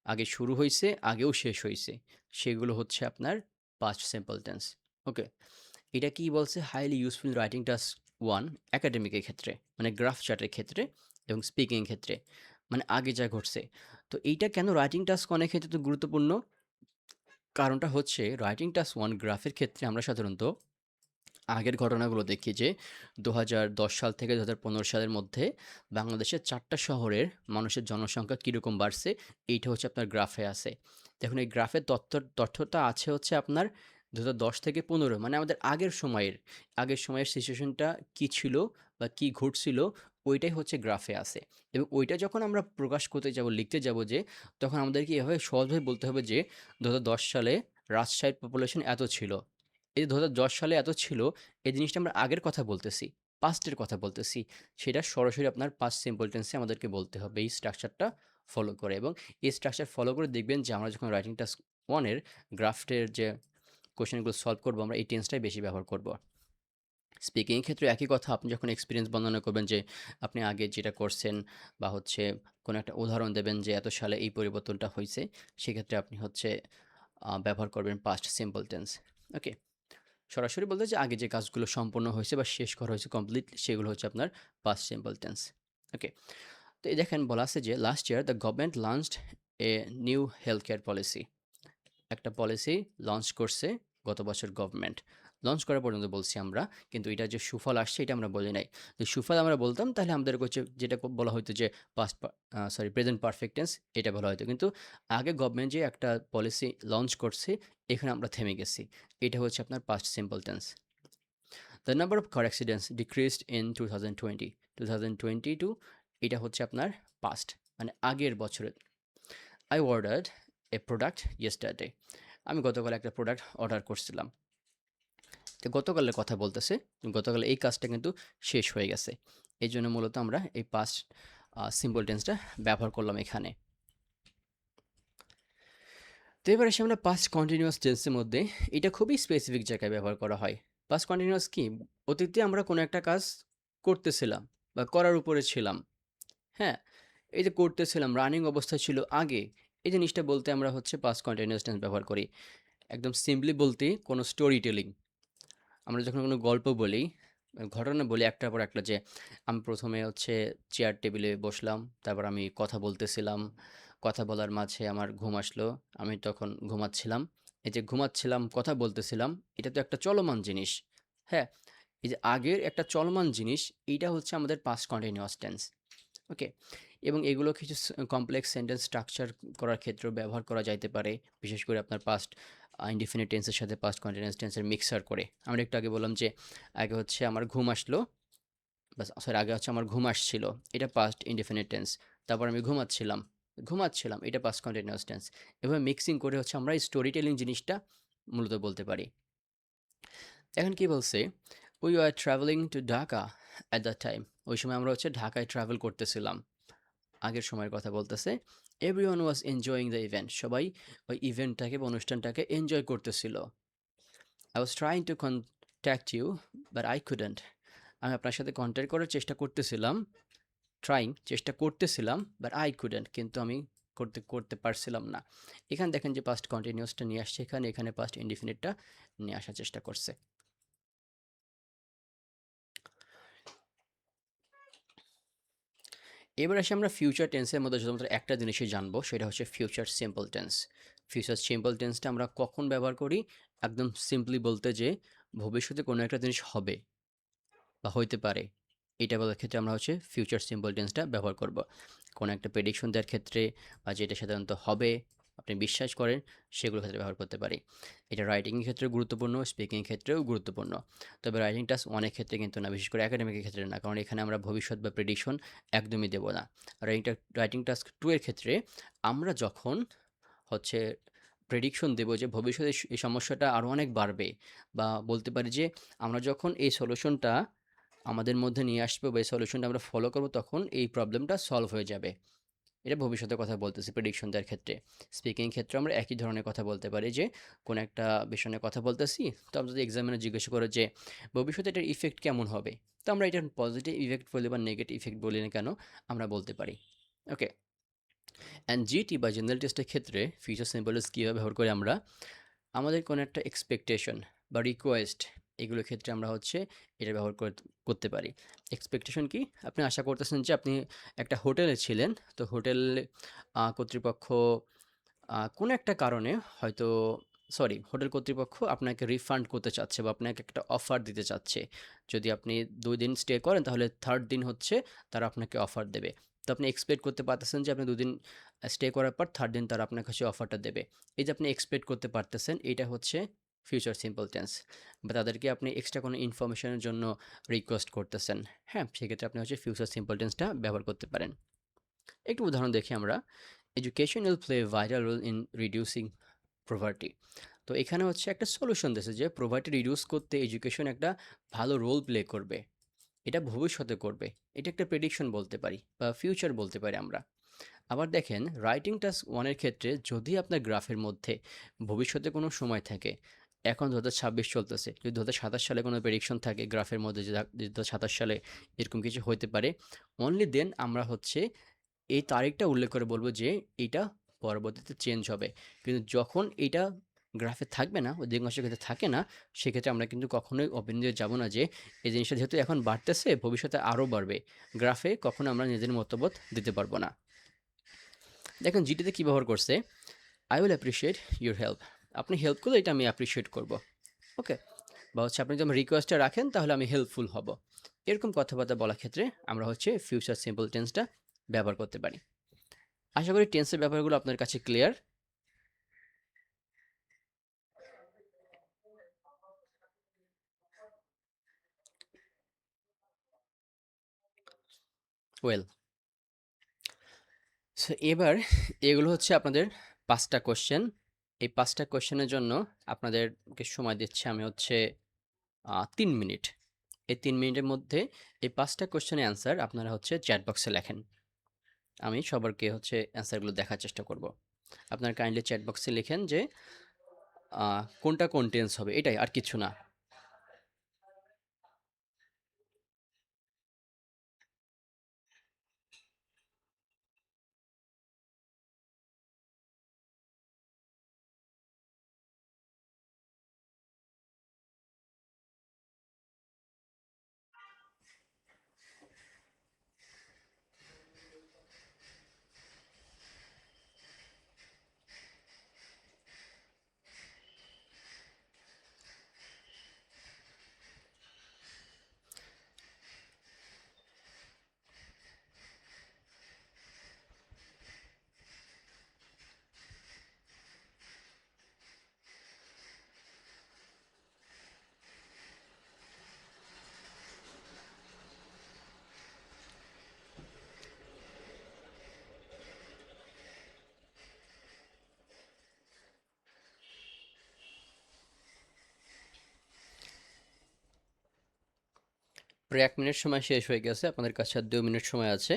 আগে শুরু হইছে, আগেও শেষ হইছে। সেগুলো হচ্ছে আপনার পাস্ট সিম্পল টেন্স। ওকে? এটা কি বলছে? হাইলি ইউজফুল রাইটিং টাস্ক 1 একাডেমিকের ক্ষেত্রে, মানে গ্রাফ চার্টের ক্ষেত্রে এবং স্পিকিং এর ক্ষেত্রে। মানে আগে যা ঘটছে। তো এইটা কেন রাইটিং টাস্ক অনেক ক্ষেত্রে তো গুরুত্বপূর্ণ? কারণটা হচ্ছে রাইটিং টাস্ক 1 গ্রাফের ক্ষেত্রে আমরা সাধারণত আগের ঘটনাগুলো দেখি যে ২০১০ সাল থেকে ২০১৫ সালের মধ্যে বাংলাদেশের ৪ টা শহরের মানুষের জনসংখ্যা কীরকম বাড়ছে, এইটা হচ্ছে আপনার গ্রাফে আছে। দেখুন এই গ্রাফের তথ্যটা আছে হচ্ছে আপনার ২০১০ থেকে ১৫ মানে আমাদের আগের সময়ের সিচুয়েশনটা কী ছিল বা কী ঘটছিল ওইটাই হচ্ছে গ্রাফে আছে। এবং ওইটা যখন আমরা প্রকাশ করতে যাব, লিখতে যাব যে তখন আমাদেরকে এভাবে সহজভাবে বলতে হবে যে ২০১০ সালে রাজশাহীর পপুলেশন এত ছিল। এই যে ২০১০ সালে এত ছিল, এই জিনিসটা আমরা আগের কথা বলতেছি, পাস্টের কথা বলতেছি। সেটা সরাসরি আপনার পাস্ট সিম্পল টেন্সে আমাদেরকে বলতে হবে এই স্ট্রাকচারটা ফলো করে এবং এই স্ট্রাকচার ফলো করে দেখবেন যে আমরা যখন রাইটিং টাস্ক 1 এর গ্রাফটের যে কোয়েশ্চেনগুলো সলভ করব আমরা এই টেন্সটাই বেশি ব্যবহার করব। স্পিকিং এর ক্ষেত্রে একই কথা আপনি যখন এক্সপেরিয়েন্স বর্ণনা করবেন যে আপনি আগে যেটা করছেন বা হচ্ছে কোনো একটা উদাহরণ দেবেন যে এত সালে এই পরিবর্তনটা হইছে, সেক্ষেত্রে আপনি হচ্ছে ব্যবহার করবেন পাস্ট সিম্পল টেন্স। ওকে? সরাসরি বলতে যে আগে যে কাজগুলো সম্পন্ন হয়েছে বা শেষ করা হয়েছে কমপ্লিটলি সেগুলো হচ্ছে আপনার পাস্ট সিম্পল টেন্স। ওকে? তো এই দেখেন বলা আছে যে last year the government launched a new health care policy. একটা পলিসি লঞ্চ করছে গত বছর গভর্নমেন্ট। লঞ্চ করা পর্যন্ত বলছি আমরা। কিন্তু এটার যে সুফল আসছে এটা আমরা বলি নাই। যদি সুফল আমরা বলতাম তাহলে আমাদের হচ্ছে যেটা বলা হইতো যে প্রেজেন্ট পারফেক্ট টেন্স এটা বলা হইতো। কিন্তু আগে গভর্নমেন্ট যে একটা পলিসি লঞ্চ করছে এখানে আমরা থেমে গেছি। এটা হচ্ছে আপনার past simple tense. The number of car accidents decreased in 2020 2022 এটা হচ্ছে আপনার পাস্ট মানে আগের বছরের। I ordered A product yesterday. আমি গতকাল একটা প্রোডাক্ট অর্ডার করছিলাম। তো গতকালের কথা বলতেছে। গতকাল এই কাজটা কিন্তু শেষ হয়ে গেছে। এজন্য মূলত আমরা এই পাস্ট সিম্পল টেন্সটা ব্যবহার করলাম এখানে। তো এবার আসি আমরা পাস্ট কন্টিনিউয়াস টেন্সের মধ্যে এটা খুবই স্পেসিফিক জায়গায় ব্যবহার করা হয়। পাস্ট কন্টিনিউয়াস কি? অতীতে আমরা কোনো একটা কাজ করতেছিলাম বা করার উপরে ছিলাম। হ্যাঁ? এই যে করতেছিলাম রানিং অবস্থায় ছিল আগে। এই জিনিসটা বলতে আমরা হচ্ছে পাস্ট কন্টিনিউয়াস টেন্স ব্যবহার করি। একদম সিম্পলি বলতে কোনো স্টোরি টেলিং। আমরা যখন কোনো গল্প বলি, ঘটনা বলি একটার পর একটা যে আমি ১ম এ হচ্ছে চেয়ার টেবিলে বসলাম। তারপর আমি কথা বলতেছিলাম। কথা বলার মাঝে আমার ঘুম আসলো। আমি তখন ঘুমাচ্ছিলাম। এই যে ঘুমাচ্ছিলাম, কথা বলতেছিলাম, এটা তো একটা চলমান জিনিস। হ্যাঁ? এই যে আগের একটা চলমান জিনিস, এইটা হচ্ছে আমাদের পাস্ট কন্টিনিউয়াস টেন্স। ওকে? এবং এগুলো কিছু কমপ্লেক্স সেন্টেন্স স্ট্রাকচার করার ক্ষেত্রেও ব্যবহার করা যাইতে পারে। বিশেষ করে আপনার পাস্ট ইনডিফিনিট টেন্সের সাথে পাস্ট কন্টিনিউয়াস টেন্সের মিক্সার করে। আমরা একটু আগে বললাম যে আগে হচ্ছে আমার ঘুম আসলো আগে হচ্ছে আমার ঘুম আসছিল। এটা পাস্ট ইনডিফিনিট টেন্স। তারপর আমি ঘুমাচ্ছিলাম। এটা পাস্ট কন্টিনিউয়াস টেন্স। এভাবে মিক্সিং করে হচ্ছে আমরা এই স্টোরি টেলিং জিনিসটা মূলত বলতে পারি। এখন কি বলছে? "We were travelling to Dhaka at that time" ওই সময় আমরা হচ্ছে ঢাকায় ট্রাভেল করতেছিলাম। আগের সময়ের কথা বলতেছে। Everyone was enjoying the event. সবাই ওই ইভেন্টটাকে বা অনুষ্ঠানটাকে এনজয় করতেছিল। I was trying to contact you but I couldn't. আমি আপনার সাথে কন্ট্যাক্ট করার চেষ্টা করতেছিলাম। চেষ্টা করতেছিলাম বাট আই কুডন্ট কিন্তু আমি করতে পারছিলাম না। এখানে দেখেন যে পাস্ট কন্টিনিউয়াসটা নিয়ে আসছে এখানে পাস্ট ইনডিফিনিটটা নিয়ে আসার চেষ্টা করছে। এবার আসি আমরা ফিউচার টেন্সের মধ্যে শুধুমাত্র একটা জিনিসই জানবো, সেটা হচ্ছে future simple tense. Future simple টেন্সটা আমরা কখন ব্যবহার করি? একদম সিম্পলি বলতে যে ভবিষ্যতে কোনো একটা জিনিস হবে বা হইতে পারে, এটা বলার ক্ষেত্রে আমরা হচ্ছে ফিউচার সিম্পল টেন্সটা ব্যবহার করব। কোনো একটা প্রেডিকশন দেওয়ার ক্ষেত্রে বা যেটা সাধারণত হবে আপনি বিশ্বাস করেন, সেগুলোর ক্ষেত্রে ব্যবহার করতে পারি। এটা রাইটিংয়ের ক্ষেত্রেও গুরুত্বপূর্ণ, স্পিকিংয়ের ক্ষেত্রেও গুরুত্বপূর্ণ। তবে রাইটিং টাস্ক অনেক ক্ষেত্রে কিন্তু না, বিশেষ করে একাডেমিকের ক্ষেত্রে না, কারণ এখানে আমরা ভবিষ্যৎ বা প্রেডিকশন একদমই দেবো না। রাইটিং টাস্ক 2 এর ক্ষেত্রে আমরা যখন হচ্ছে প্রেডিকশন দেবো যে ভবিষ্যতে এই সমস্যাটা আরও অনেক বাড়বে, বা বলতে পারি যে আমরা যখন এই সলিউশনটা আমাদের মধ্যে নিয়ে আসবো বা এই সলিউশনটা আমরা ফলো করবো, তখন এই প্রবলেমটা সলভ হয়ে যাবে। এটা ভবিষ্যতের কথা বলতেছি প্রেডিকশন দেওয়ার ক্ষেত্রে। স্পিকিং ক্ষেত্রে আমরা একই ধরনের কথা বলতে পারি যে কোনো একটা বিষয় নিয়ে কথা বলতেছি, তো আমরা যদি এক্সামিনে জিজ্ঞাসা করে যে ভবিষ্যতে এটার ইফেক্ট কেমন হবে, তো আমরা এটার পজিটিভ ইফেক্ট বলি বা নেগেটিভ ইফেক্ট বলি না কেন, আমরা বলতে পারি। ওকে। অ্যান্ড জিটি বা জেনারেল টেস্টের ক্ষেত্রে ফিউচার সিম্বলস কীভাবে ব্যবহার করি আমরা? আমাদের কোনো একটা এক্সপেকটেশন বা রিকোয়েস্ট, এগুলোর ক্ষেত্রে আমরা হচ্ছে এটা ব্যবহার করতে পারি। এক্সপেকটেশন কি? আপনি আশা করতেছেন যে আপনি একটা হোটেলে ছিলেন, তো হোটেল কর্তৃপক্ষ কোনো একটা কারণে হয়তো, সরি, হোটেল কর্তৃপক্ষ আপনাকে রিফান্ড করতে চাচ্ছে বা আপনাকে একটা অফার দিতে চাচ্ছে। যদি আপনি ২ দিন স্টে করেন তাহলে 3rd দিন হচ্ছে তারা আপনাকে অফার দেবে। তো আপনি এক্সপেক্ট করতে পারতেছেন যে আপনি ২ দিন স্টে করার পর 3rd দিন তারা আপনার কাছে অফারটা দেবে। এই যে আপনি এক্সপেক্ট করতে পারতেছেন, এইটা হচ্ছে ফিউচার সিম্পল টেন্স। বা তাদেরকে আপনি এক্সট্রা কোনো ইনফরমেশনের জন্য রিকোয়েস্ট করতেছেন। হ্যাঁ? সেক্ষেত্রে আপনি হচ্ছে ফিউচার সিম্পল টেন্সটা ব্যবহার করতে পারেন। একটু উদাহরণ দেখি আমরা। Education will play a vital role in reducing poverty. তো এখানে হচ্ছে একটা সলিউশন দিয়েছে যে poverty রিডিউস করতে এডুকেশন একটা ভালো রোল প্লে করবে। এটা ভবিষ্যতে করবে। এটা একটা প্রেডিকশন বলতে পারি বা ফিউচার বলতে পারি আমরা। আবার দেখেন রাইটিং টাস্ক 1 এর ক্ষেত্রে যদি আপনার গ্রাফের মধ্যে ভবিষ্যতে কোনো সময় থাকে, এখন ২০২৬ চলতেছে। যদি ২০২৭ সালে কোনো প্রেডিকশন থাকে গ্রাফের মধ্যে যে ২০২৭ সালে এরকম কিছু হইতে পারে, অনলি দেন আমরা হচ্ছে এই তারিখটা উল্লেখ করে বলব যে এইটা পরবর্তীতে চেঞ্জ হবে। কিন্তু যখন এইটা গ্রাফে থাকবে না, অধিকাংশের ক্ষেত্রে থাকে না, সেক্ষেত্রে আমরা কিন্তু কখনোই অপিনিয়নে যাব না যে এই জিনিসটা যেহেতু এখন বাড়তেছে, ভবিষ্যতে আরও বাড়বে। গ্রাফে কখনো আমরা নিজেদের মতামত দিতে পারবো না। দেখেন জিটিতে কী ব্যবহার করছে, I will appreciate your help. আপনি হেল্প করলে এটা আমি অ্যাপ্রিশিয়েট করব। ওকে? বা হচ্ছে আপনি যদি আমার রিকোয়েস্টটা রাখেন তাহলে আমি হেল্পফুল হব। এরকম কথাবার্তা বলার ক্ষেত্রে আমরা হচ্ছে ফিউচার সিম্পল টেন্সটা ব্যবহার করতে পারি। আশা করি টেন্সের ব্যাপারগুলো আপনার কাছে ক্লিয়ার। ওয়েল, সো এবার এগুলো হচ্ছে আপনাদের ৫টা কোয়েশ্চেন। এই ৫টা কোয়েশ্চেনের জন্য আপনাদেরকে সময় দিচ্ছি আমি হচ্ছে ৩ মিনিট। এই ৩ মিনিটের মধ্যে এই ৫টা কোয়েশ্চেনের অ্যান্সার আপনারা হচ্ছে চ্যাট বক্সে লেখেন। আমি সবারকে হচ্ছে অ্যান্সারগুলো দেখার চেষ্টা করব। আপনারা কাইন্ডলি চ্যাট বক্সে লিখেন যে কোনটা কোন টেন্স হবে, এটাই, আর কিছু না। প্রায় ১ মিনিট সময় শেষ হয়ে গেছে। আপনাদের কাছে আর ২ মিনিট সময় আছে।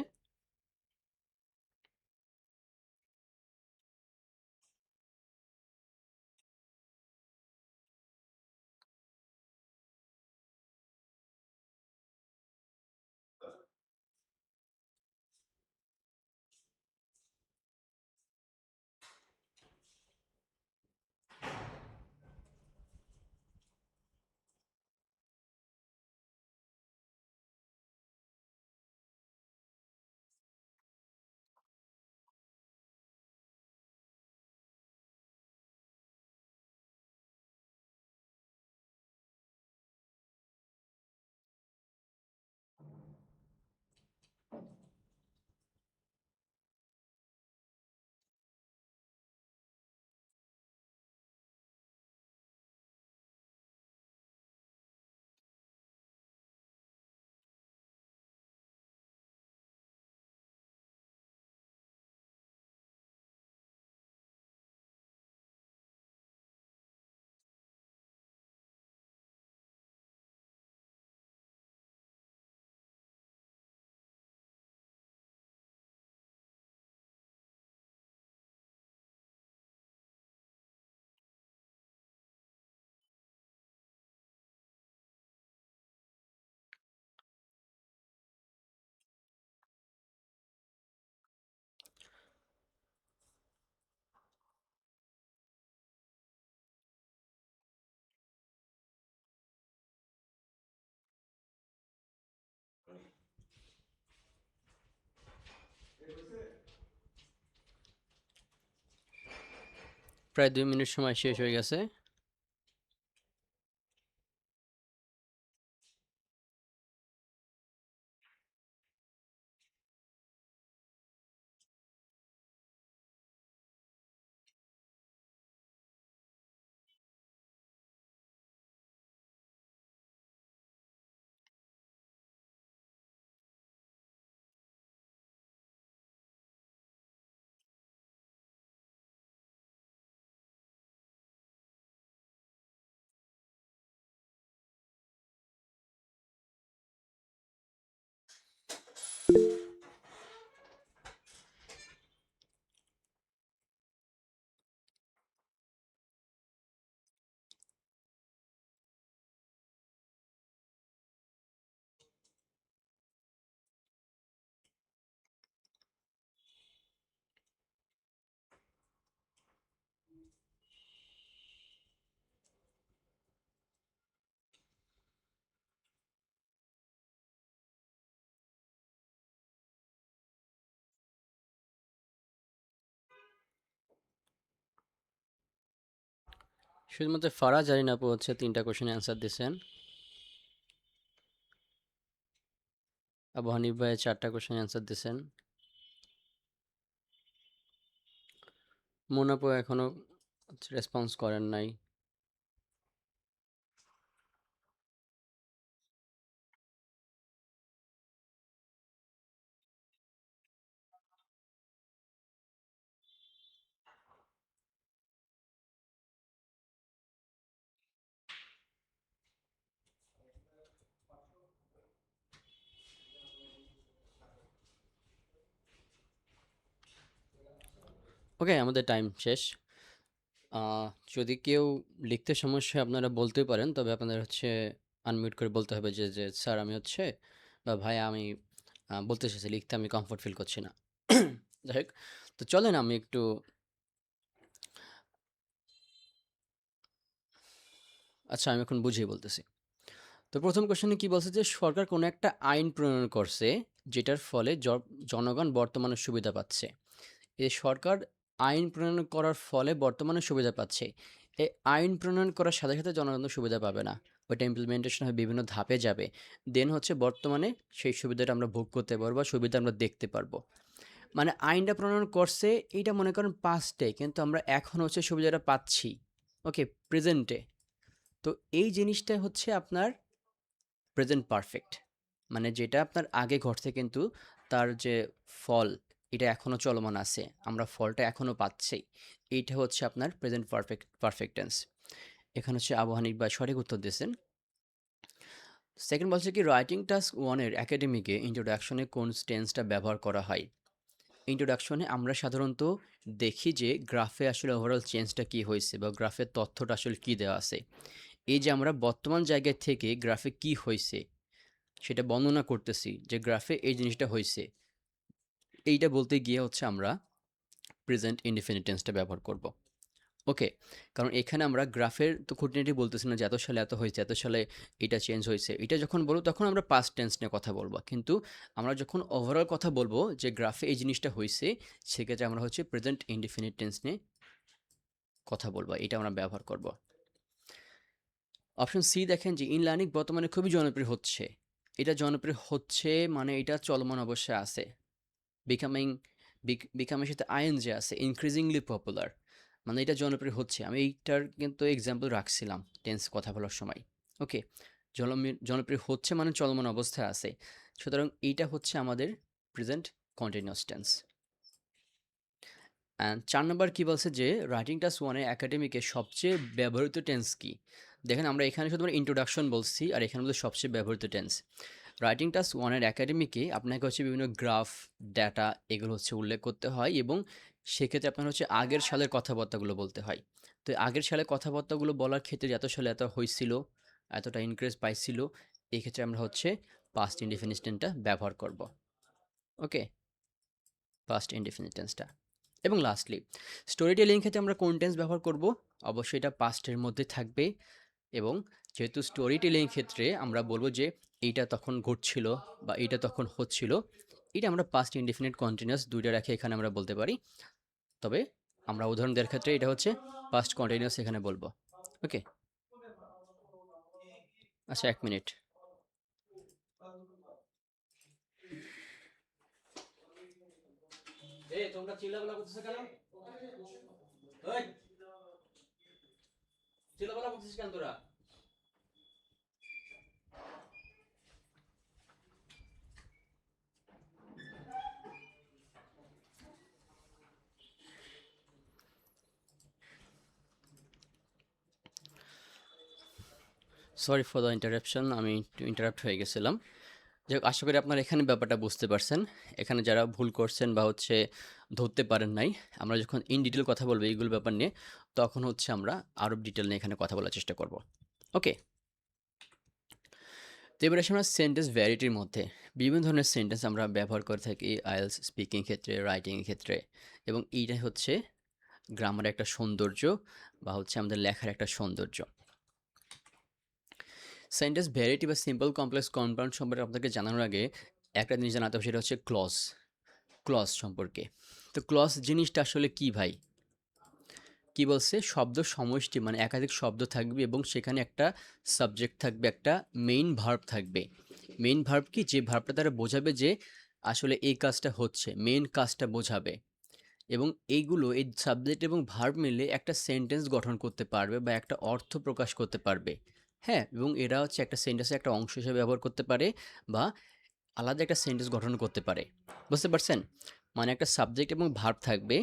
প্রায় 2 মিনিট সময় শেষ হয়ে গেছে। শুধুমাত্র ফারাজ জারিন আপু হচ্ছে 3টা কোশ্চেন অ্যান্সার দিয়েছেন। আবু হানিফ ভাই 4টা কোশ্চেন অ্যান্সার দিয়েছেন। মুন আপু এখনো রেসপন্স করেন নাই। ওকে, আমাদের টাইম শেষ। যদি কেউ লিখতে সমস্যা হয় আপনারা বলতেই পারেন, তবে আপনাদের হচ্ছে আনমিউট করে বলতে হবে যে স্যার আমি হচ্ছে বা ভাই আমি বলতে এসেছি, লিখতে আমি কমফোর্ট ফিল করছি না। যাই হোক, তো চলেন আমি একটু আচ্ছা আমি এখন বুঝিয়ে বলতেছি। তো প্রথম কোশ্চেনে কি বলছে যে সরকার কোনো একটা আইন প্রণয়ন করছে যেটার ফলে জনগণ বর্তমানে সুবিধা পাচ্ছে। এই সরকার আইন প্রণয়ন করার ফলে বর্তমানে সুবিধা পাচ্ছে। এই আইন প্রণয়ন করার সাথে সাথে জনগণ তো সুবিধা পাবে না। ওইটা ইমপ্লিমেন্টেশন হয়ে বিভিন্ন ধাপে যাবে। দেন হচ্ছে বর্তমানে সেই সুবিধাটা আমরা ভোগ করতে পারবো বা সুবিধা আমরা দেখতে পারবো। মানে আইনটা প্রণয়ন করছে এইটা মনে করেন পাস্টে, কিন্তু আমরা এখন হচ্ছে সুবিধাটা পাচ্ছি। ওকে, প্রেজেন্টে। তো এই জিনিসটা হচ্ছে আপনার প্রেজেন্ট পারফেক্ট। মানে যেটা আপনার আগে ঘটছে কিন্তু তার যে ফল এটা এখনো চলমান আছে। আমরা ফলটা এখনো পাচ্ছি। এইটা হচ্ছে আপনার প্রেজেন্ট পারফেক্ট টেন্স। এখানে হচ্ছে আবু হানিফ ভাই সঠিক উত্তর দিয়েছেন। সেকেন্ড বলছে কি রাইটিং টাস্ক 1 এর একাডেমিকে ইন্ট্রোডাকশনে কোন টেন্সটা ব্যবহার করা হয়? ইন্ট্রোডাকশনে আমরা সাধারণত দেখি যে গ্রাফে আসলে ওভারঅল চেঞ্জটা কি হয়েছে বা গ্রাফের তথ্যটা আসলে কি দেওয়া আছে। এই যে আমরা বর্তমান জায়গা থেকে গ্রাফে কি হয়েছে সেটা বর্ণনা করতেছি যে গ্রাফে এই জিনিসটা হয়েছে, এইটা বলতে গিয়ে হচ্ছে আমরা প্রেজেন্ট ইনডিফিনিট টেন্সটা ব্যবহার করব। ওকে, কারণ এখানে আমরা গ্রাফের তো খুঁটিনাটি বলতেছি না যে এত সালে এত হয়েছে, এত সালে এটা চেঞ্জ হয়েছে, এটা যখন বলবো তখন আমরা পাস্ট টেন্স নিয়ে কথা বলবো। কিন্তু আমরা যখন ওভারঅল কথা বলবো যে গ্রাফে এই জিনিসটা হয়েছে, সেক্ষেত্রে আমরা হচ্ছে প্রেজেন্ট ইনডিফিনিট টেন্স নিয়ে কথা বলবো, এটা আমরা ব্যবহার করব। অপশন সি দেখেন যে ইন লার্নিং বর্তমানে খুবই জনপ্রিয় হচ্ছে। এটা জনপ্রিয় হচ্ছে মানে এটা চলমান অবস্থায় আছে। বিকামিং বিকামের সাথে আইএনজি আছে, ইনক্রিজিংলি পপুলার, মানে এটা জনপ্রিয় হচ্ছে। আমি এইটার কিন্তু এক্সাম্পল রাখছিলাম টেন্স কথা বলার সময়। ওকে, জনপ্রিয় হচ্ছে মানে চলমান অবস্থায় আছে। সুতরাং এইটা হচ্ছে আমাদের প্রেজেন্ট কন্টিনিউয়াস টেন্স। অ্যান্ড 4 নম্বর কি বলছে যে রাইটিং টাস্ক 1 এ একাডেমিকে সবচেয়ে ব্যবহৃত টেন্স কি? দেখেন আমরা এখানে শুধুমাত্র ইন্ট্রোডাকশন বলছি আর এখানে বলতে সবচেয়ে ব্যবহৃত টেন্স। রাইটিং টাস্ক 1 এর একাডেমিকে আপনাকে হচ্ছে বিভিন্ন গ্রাফ, ডেটা এগুলো হচ্ছে উল্লেখ করতে হয় এবং সেক্ষেত্রে আপনার হচ্ছে আগের সালের কথাবার্তাগুলো বলতে হয়। তো আগের সালের কথাবার্তাগুলো বলার ক্ষেত্রে যে এত সালে এত হইছিল, এতটা ইনক্রিজ পাইছিল, এক্ষেত্রে আমরা হচ্ছে পাস্ট ইনডিফিনিট টেন্সটা ব্যবহার করব। ওকে, পাস্ট ইনডিফিনিট টেন্সটা। এবং লাস্টলি স্টোরি টেলিং ক্ষেত্রে আমরা কোন টেন্স ব্যবহার করব? অবশ্যই এটা পাস্টের মধ্যে থাকবে। এবং যেহেতু স্টোরি টেলিং ক্ষেত্রে আমরা বলবো যে এইটা তখন ঘটছিল বা এইটা তখন হচ্ছিল, এটা আমরা পাস্ট ইনডিফিনিট কন্টিনিউয়াস দুইটা রেখে এখানে আমরা বলতে পারি, তবে আমরা উদাহরণ দেওয়ার ক্ষেত্রে এটা হচ্ছে পাস্ট কন্টিনিউয়াস এখানে বলবো। ওকে, আচ্ছা 1 মিনিট। এই তোমরা চিল্লাপাল্লা করতেছো কেন? ওই চিল্লাপাল্লা করতেছিস কেন তোরা? সরি ফর দ্য ইন্টারাপশন, আমি একটু ইন্টারাপ্ট হয়ে গেছিলাম। যাই হোক, আশা করি আপনারা এখানে ব্যাপারটা বুঝতে পারছেন। এখানে যারা ভুল করছেন বা হচ্ছে ধরতে পারেন নাই, আমরা যখন ইন ডিটেল কথা বলবো এইগুলো ব্যাপার নিয়ে, তখন হচ্ছে আমরা আরও ডিটেল নিয়ে এখানে কথা বলার চেষ্টা করব। ওকে, তো এবার আসি আমরা সেন্টেন্স ভ্যারাইটির মধ্যে। বিভিন্ন ধরনের সেন্টেন্স আমরা ব্যবহার করে থাকি আইএলস স্পিকিং ক্ষেত্রে, রাইটিং ক্ষেত্রে, এবং এইটাই হচ্ছে গ্রামারের একটা সৌন্দর্য বা হচ্ছে আমাদের লেখার একটা সৌন্দর্য। সেন্টেন্স ভ্যারাইটি বা সিম্পল কমপ্লেক্স কম্পাউন্ড সম্পর্কে আপনাকে জানানোর আগে একটা জিনিস জানাতে হবে, সেটা হচ্ছে ক্লজ। ক্লজ সম্পর্কে। তো ক্লজ জিনিসটা আসলে কি ভাই? কি বলছে? শব্দ সমষ্টি, মানে একাধিক শব্দ থাকবে এবং সেখানে একটা সাবজেক্ট থাকবে, একটা মেইন ভার্ব থাকবে। মেইন ভার্ব কি? যে ভার্বটা তারা বোঝাবে যে আসলে এই কাজটা হচ্ছে, মেইন কাজটা বোঝাবে। এবং এইগুলো, এই সাবজেক্ট এবং ভার্ব মিলে একটা সেন্টেন্স গঠন করতে পারবে বা একটা অর্থ প্রকাশ করতে পারবে। হ্যাঁ, এবং এরা হচ্ছে একটা সেন্টেন্সের একটা অংশ হিসেবে ব্যবহার করতে পারে বা আলাদা একটা সেন্টেন্স গঠন করতে পারে। বুঝতে পারছেন? মানে একটা সাবজেক্ট এবং ভার্ব থাকবে,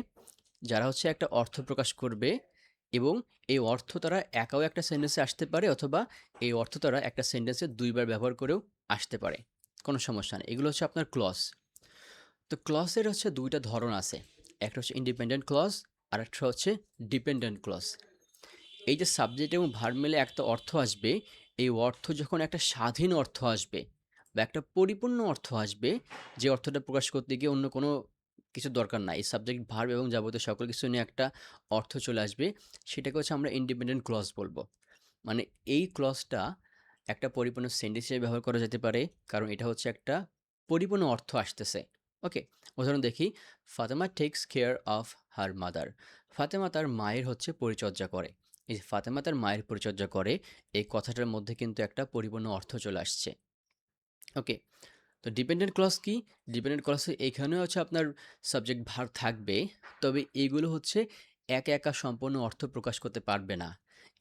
যারা হচ্ছে একটা অর্থ প্রকাশ করবে, এবং এই অর্থ তারা একাও একটা সেন্টেন্সে আসতে পারে, অথবা এই অর্থ তারা একটা সেন্টেন্সে দুইবার ব্যবহার করেও আসতে পারে। কোনো সমস্যা নেই। এগুলো হচ্ছে আপনার ক্লজ। তো ক্লজের হচ্ছে দুইটা ধরন আছে। একটা হচ্ছে ইন্ডিপেন্ডেন্ট ক্লজ, আর একটা হচ্ছে ডিপেন্ডেন্ট ক্লজ। এই যে সাবজেক্ট এবং ভার্ব মিলে একটা অর্থ আসবে, এই অর্থ যখন একটা স্বাধীন অর্থ আসবে বা একটা পরিপূর্ণ অর্থ আসবে, যে অর্থটা প্রকাশ করতে গিয়ে অন্য কোনো কিছু দরকার নাই, এই সাবজেক্ট ভার্ব এবং যাবতীয় সকল কিছু নিয়ে একটা অর্থ চলে আসবে, সেটাকে হচ্ছে আমরা ইন্ডিপেন্ডেন্ট ক্লজ বলবো। মানে এই ক্লজটা একটা পরিপূর্ণ সেন্টেন্স হিসেবে ব্যবহার করা যেতে পারে, কারণ এটা হচ্ছে একটা পরিপূর্ণ অর্থ আসতেছে। ওকে, উদাহরণ দেখি। Fatema tax care of her mother. Fatema তার মায়ের হচ্ছে পরিচর্যা করে। এই যে ফাতেমা তার মায়ের পরিচর্যা করে, এই কথাটার মধ্যে কিন্তু একটা পরিপূর্ণ অর্থ চলে আসছে। ওকে, তো ডিপেন্ডেন্ট ক্লজ কি? ডিপেন্ডেন্ট ক্লজ এখানেও হচ্ছে আপনার সাবজেক্ট ভার্ব থাকবে, তবে এগুলো হচ্ছে একা একা সম্পূর্ণ অর্থ প্রকাশ করতে পারবে না।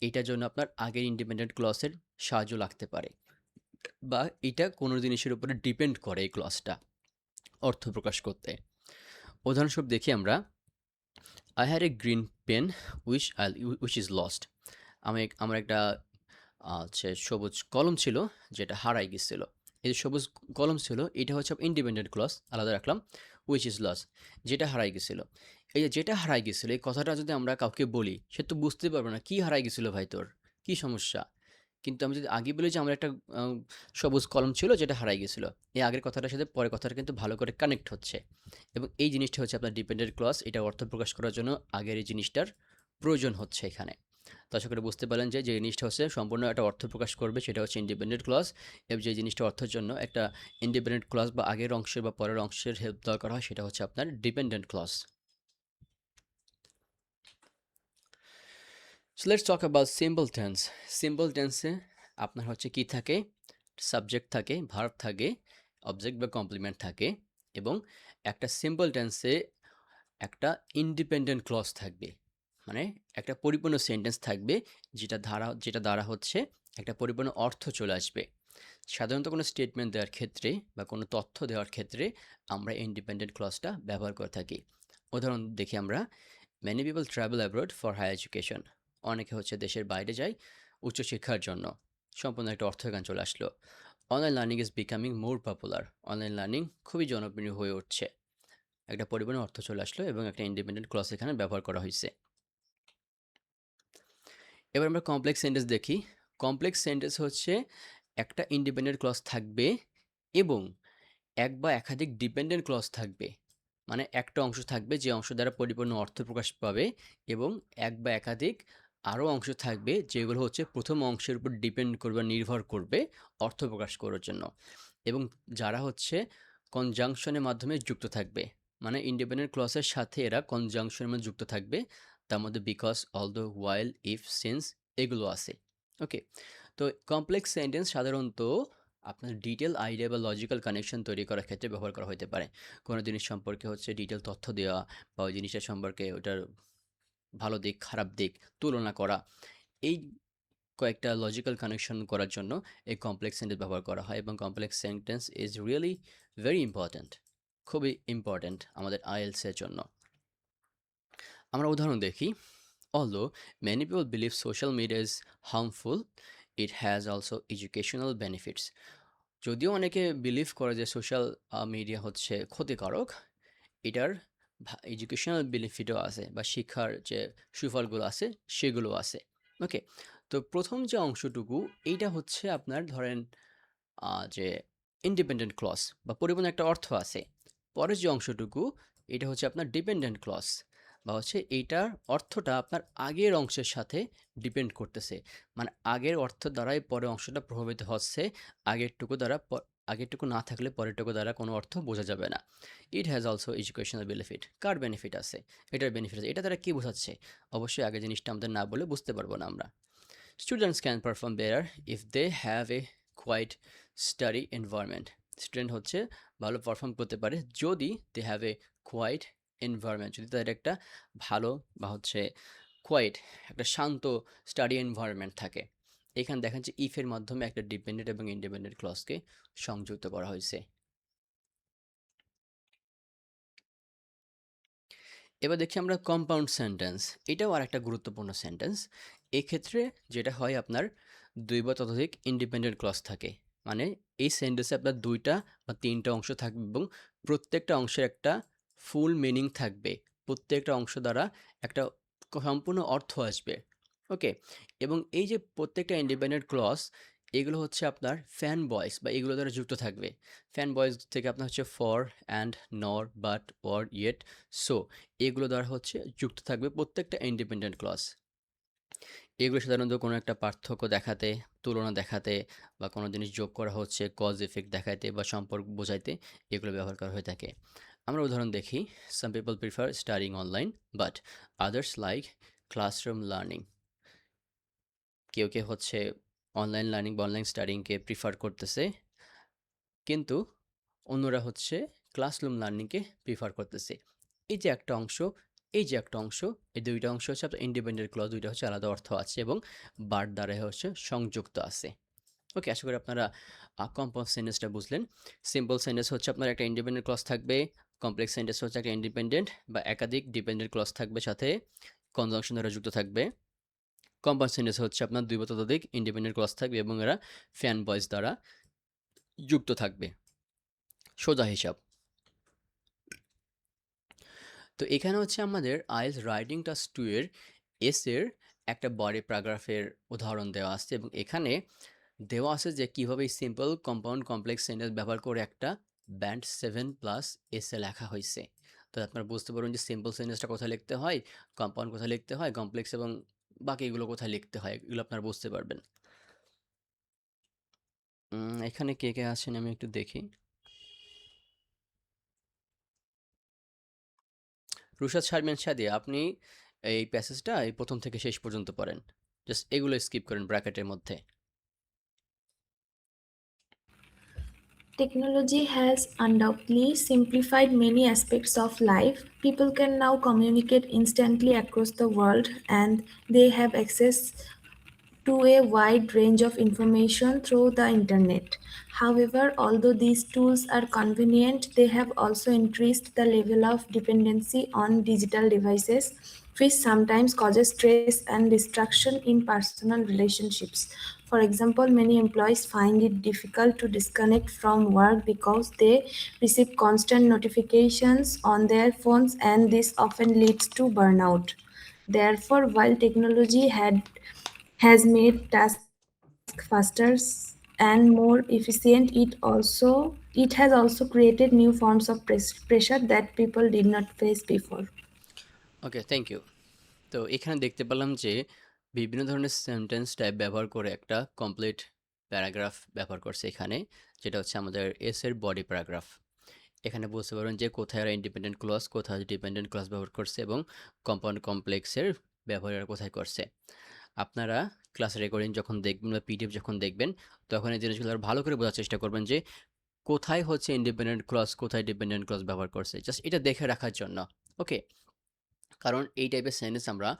এটার জন্য আপনার আগের ইন্ডিপেন্ডেন্ট ক্লজের সাহায্য লাগতে পারে, বা এটা কোনো জিনিসের উপরে ডিপেন্ড করে এই ক্লজটা অর্থ প্রকাশ করতে। উদাহরণস্বরূপ দেখি আমরা, I had a green pen which is lost. আমার একটা হচ্ছে সবুজ কলম ছিল, যেটা হারাই গেছিল। এই যে সবুজ কলম ছিল, এটা হচ্ছে ইন্ডিপেন্ডেন্ট ক্লজ, আলাদা রাখলাম। উইচ ইজ লস, যেটা হারাই গেছিল। এই যে যেটা হারাই গেছিল, এই কথাটা যদি আমরা কাউকে বলি, সে তো বুঝতে পারবে না কি হারাই গেছিল ভাই, তোর কি সমস্যা। কিন্তু আমি যদি আগে বলি যে আমার একটা আহ, সবুজ কলম ছিল যেটা হারাই গেছিল, এই আগের কথাটার সাথে পরের কথাটা কিন্তু ভালো করে কানেক্ট হচ্ছে। এবং এই জিনিসটা হচ্ছে আপনার ডিপেন্ডেন্ট ক্লজ, এটা অর্থ প্রকাশ করার জন্য আগের এই জিনিসটার প্রয়োজন হচ্ছে এখানে। তো আশা করি বুঝতে পারলেন যে যে জিনিসটা হচ্ছে সম্পূর্ণ একটা অর্থ প্রকাশ করবে, সেটা হচ্ছে ইন্ডিপেন্ডেন্ট ক্লজ। এবং যে জিনিসটা অর্থের জন্য একটা ইন্ডিপেন্ডেন্ট ক্লজ বা আগের অংশের বা পরের অংশের হেল্প দরকার হয়, সেটা হচ্ছে আপনার dependent clause. So let's talk about simple tense. Simple টেন্সে আপনার হচ্ছে কি থাকে? সাবজেক্ট থাকে, ভার্ব থাকে, অবজেক্ট বা কমপ্লিমেন্ট থাকে, এবং একটা সিম্পল টেন্সে একটা ইন্ডিপেন্ডেন্ট ক্লজ থাকবে। মানে একটা পরিপূর্ণ সেন্টেন্স থাকবে, যেটা দ্বারা হচ্ছে একটা পরিপূর্ণ অর্থ চলে আসবে। সাধারণত কোনো স্টেটমেন্ট দেওয়ার ক্ষেত্রে বা কোনো তথ্য দেওয়ার ক্ষেত্রে আমরা ইন্ডিপেন্ডেন্ট ক্লজটা ব্যবহার করে থাকি। উদাহরণ দেখি আমরা, many people travel abroad for higher education. অনেকে হচ্ছে দেশের বাইরে যায় উচ্চশিক্ষার জন্য। সম্পূর্ণ একটা অর্থ এখানে চলে আসলো। Online learning is becoming more popular. Online learning খুবই জনপ্রিয় হয়ে উঠছে। একটা পরিমাণে অর্থ চলে আসলো এবং একটা ইন্ডিপেন্ডেন্ট ক্লজ এখানে ব্যবহার করা হয়েছে। এবার আমরা কমপ্লেক্স সেন্টেন্স দেখি। কমপ্লেক্স সেন্টেন্স হচ্ছে একটা ইন্ডিপেন্ডেন্ট ক্লজ থাকবে এবং এক বা একাধিক ডিপেন্ডেন্ট ক্লজ থাকবে। মানে একটা অংশ থাকবে যে অংশ দ্বারা পরিপূর্ণ অর্থ প্রকাশ পাবে, এবং এক বা একাধিক আরও অংশ থাকবে যেগুলো হচ্ছে প্রথম অংশের উপর ডিপেন্ড করবে বা নির্ভর করবে অর্থ প্রকাশ করার জন্য। এবং যারা হচ্ছে কনজাংশনের মাধ্যমে যুক্ত থাকবে, মানে ইন্ডিপেন্ডেন্ট ক্লজের সাথে এরা কনজাংশনের মধ্যে যুক্ত থাকবে, তার মধ্যে because, although, while, if, since এগুলো আছে। ওকে, তো কমপ্লেক্স সেন্টেন্স সাধারণত আপনার ডিটেল আইডিয়া বা লজিক্যাল কানেকশন তৈরি করার ক্ষেত্রে ব্যবহার করা হতে পারে। কোনো জিনিস সম্পর্কে হচ্ছে ডিটেল তথ্য দেওয়া বা ওই জিনিসটা সম্পর্কে ওটার ভালো দিক খারাপ দিক তুলনা করা, এই কয়েকটা লজিক্যাল কানেকশন করার জন্য এই কমপ্লেক্স সেন্টেন্স ব্যবহার করা হয়, এবং complex sentence is really very important, খুবই ইম্পর্ট্যান্ট আমাদের আইএলসের জন্য। আমরা উদাহরণ দেখি। Although many people believe social media is harmful, it has also educational benefits. যদিও অনেকে বিলিভ করে যে সোশ্যাল মিডিয়া হচ্ছে ক্ষতিকারক, এটার এডুকেশনাল বেনিফিটও আছে বা শিক্ষার যে সুফলগুলো আছে সেগুলো আছে। ওকে, তো প্রথম যে অংশটুকু এইটা হচ্ছে আপনার ধরেন যে ইন্ডিপেন্ডেন্ট ক্লজ বা পরিপূর্ণ একটা অর্থ আছে। পরের যে অংশটুকু এটা হচ্ছে আপনার ডিপেন্ডেন্ট ক্লজ বা হচ্ছে এইটার অর্থটা আপনার আগের অংশের সাথে ডিপেন্ড করতেছে, মানে আগের অর্থ দ্বারাই পরের অংশটা প্রভাবিত হচ্ছে, আগেরটুকু দ্বারা আগেরটুকু না থাকলে পরেরটুকু দ্বারা কোনো অর্থ বোঝা যাবে না। It has also educational benefit. Car benefit আছে? এটার বেনিফিট আছে। এটা দ্বারা কী বোঝাচ্ছে? অবশ্যই আগের জিনিসটা আমাদের না বলে বুঝতে পারবো না আমরা। Students can perform better if they have a quiet study environment. Student হচ্ছে ভালো পারফর্ম করতে পারে যদি they have a quiet environment, যদি তাদের একটা ভালো বা হচ্ছে কোয়াইট একটা শান্ত স্টাডি এনভায়রনমেন্ট থাকে। এখানে দেখেন যে ইফের মাধ্যমে একটা ডিপেন্ডেন্ট এবং ইন্ডিপেন্ডেন্ট ক্লজকে সংযুক্ত করা হয়েছে। এবার দেখি আমরা কম্পাউন্ড সেন্টেন্স। এটাও আর একটা গুরুত্বপূর্ণ সেন্টেন্স। এক্ষেত্রে যেটা হয় আপনার ২ বা ততোধিক ইন্ডিপেন্ডেন্ট ক্লজ থাকে। মানে এই সেন্টেন্সে আপনার ২ টা বা ৩ টা অংশ থাকবে এবং প্রত্যেকটা অংশের একটা ফুল মিনিং থাকবে। প্রত্যেকটা অংশ দ্বারা একটা সম্পূর্ণ অর্থ আসবে। ওকে? এবং এই যে প্রত্যেকটা ইন্ডিপেন্ডেন্ট ক্লজ এগুলো হচ্ছে আপনার ফ্যান ভয়েস বা এগুলো দ্বারা যুক্ত থাকবে। ফ্যান ভয়েস থেকে আপনার হচ্ছে ফর, অ্যান্ড, নর, বাট, অর, ইয়েট, সো এগুলো দ্বারা হচ্ছে যুক্ত থাকবে প্রত্যেকটা ইন্ডিপেন্ডেন্ট ক্লজ। এগুলো সাধারণত কোনো একটা পার্থক্য দেখাতে, তুলনা দেখাতে বা কোনো জিনিস যোগ করা হচ্ছে কজ ইফেক্ট দেখাইতে বা সম্পর্ক বোঝাইতে এগুলো ব্যবহার করা হয়ে থাকে। আমরা উদাহরণ দেখি। Some people prefer studying online but others like classroom learning. কেউ কেউ হচ্ছে অনলাইন লার্নিং বা অনলাইন স্টাডিংকে প্রিফার করতেছে, কিন্তু অন্যরা হচ্ছে ক্লাসরুম লার্নিংকে প্রিফার করতেছে। এই যে একটা অংশ, এই যে একটা অংশ, এই ২ টা অংশ হচ্ছে আপনার ইন্ডিপেন্ডেন্ট ক্লজ, ২ টা হচ্ছে আলাদা অর্থ আছে এবং বার দ্বারা হচ্ছে সংযুক্ত আছে। ওকে, আশা করি আপনারা কম্পাউন্ড সেন্টেন্সটা বুঝলেন। সিম্পল সেন্টেন্স হচ্ছে আপনার একটা ইন্ডিপেন্ডেন্ট ক্লজ থাকবে, কমপ্লেক্স সেন্টেন্স হচ্ছে একটা ইন্ডিপেন্ডেন্ট বা একাধিক ডিপেন্ডেন্ট ক্লজ থাকবে, সাথে কনজাংশন দ্বারা যুক্ত থাকবে। কম্পাউন্ড সেন্টেন্স হচ্ছে আপনার ২ বা ততোধিক ইন্ডিপেন্ডেন্ট ক্লজ থাকবে এবং এরা ফ্যান ভয়েস দ্বারা যুক্ত থাকবে। সোজা হিসাব। তো এখানে হচ্ছে আমাদের আইএলটিএস রাইটিং টাস্ক 2 এর এর একটা বডি প্যারাগ্রাফের উদাহরণ দেওয়া আছে এবং এখানে দেওয়া আছে যে কিভাবে সিম্পল কম্পাউন্ড কমপ্লেক্স সেন্টেন্স ব্যবহার করে একটা ব্যান্ড 7 প্লাস এসে লেখা হয়েছে। তো আপনারা বুঝতে পারবেন যে সিম্পল সেন্টেন্সটা কোথায় লিখতে হয়, কম্পাউন্ড কোথায় লিখতে হয়, কমপ্লেক্স এবং বাকিগুলো কোথায় লিখতে হয়, এগুলো আপনারা বুঝতে পারবেন। এখানে কে কে আছেন আমি একটু দেখি। রুশাদ শারমিন সাদিয়া, আপনি এই প্যাসেজটা এই প্রথম থেকে শেষ পর্যন্ত পড়েন। জাস্ট এগুলো স্কিপ করেন ব্র্যাকেটের মধ্যে। Technology has undoubtedly simplified many aspects of life. People can now communicate instantly across the world and they have access to a wide range of information through the internet. However, although these tools are convenient, they have also increased the level of dependency on digital devices, which sometimes causes stress and distraction in personal relationships. For example, many employees find it difficult to disconnect from work because they receive constant notifications on their phones, and this often leads to burnout. Therefore, while technology has made tasks faster and more efficient, it has also created new forms of pressure that people did not face before. Okay, thank you. তো এখানে দেখতে পেলাম যে বিভিন্ন ধরনের sentence type ব্যবহার করে একটা কমপ্লিট প্যারাগ্রাফ ব্যবহার করছে এখানে, যেটা হচ্ছে আমাদের এর বডি প্যারাগ্রাফ। এখানে বুঝতে পারবেন যে কোথায় এরা ইন্ডিপেন্ডেন্ট ক্লজ, কোথায় ডিপেন্ডেন্ট ক্লজ ব্যবহার করছে এবং কম্পাউন্ড কমপ্লেক্সের ব্যবহার এরা কোথায় করছে। আপনারা ক্লাস রেকর্ডিং যখন দেখবেন বা পিডিএফ যখন দেখবেন, তখন এই জিনিসগুলো আরো ভালো করে বোঝার চেষ্টা করবেন যে কোথায় হচ্ছে ইন্ডিপেন্ডেন্ট ক্লজ, কোথায় ডিপেন্ডেন্ট ক্লজ ব্যবহার করছে। জাস্ট এটা দেখে রাখার জন্য। ওকে? কারণ এই টাইপের সেন্টেন্স আমরা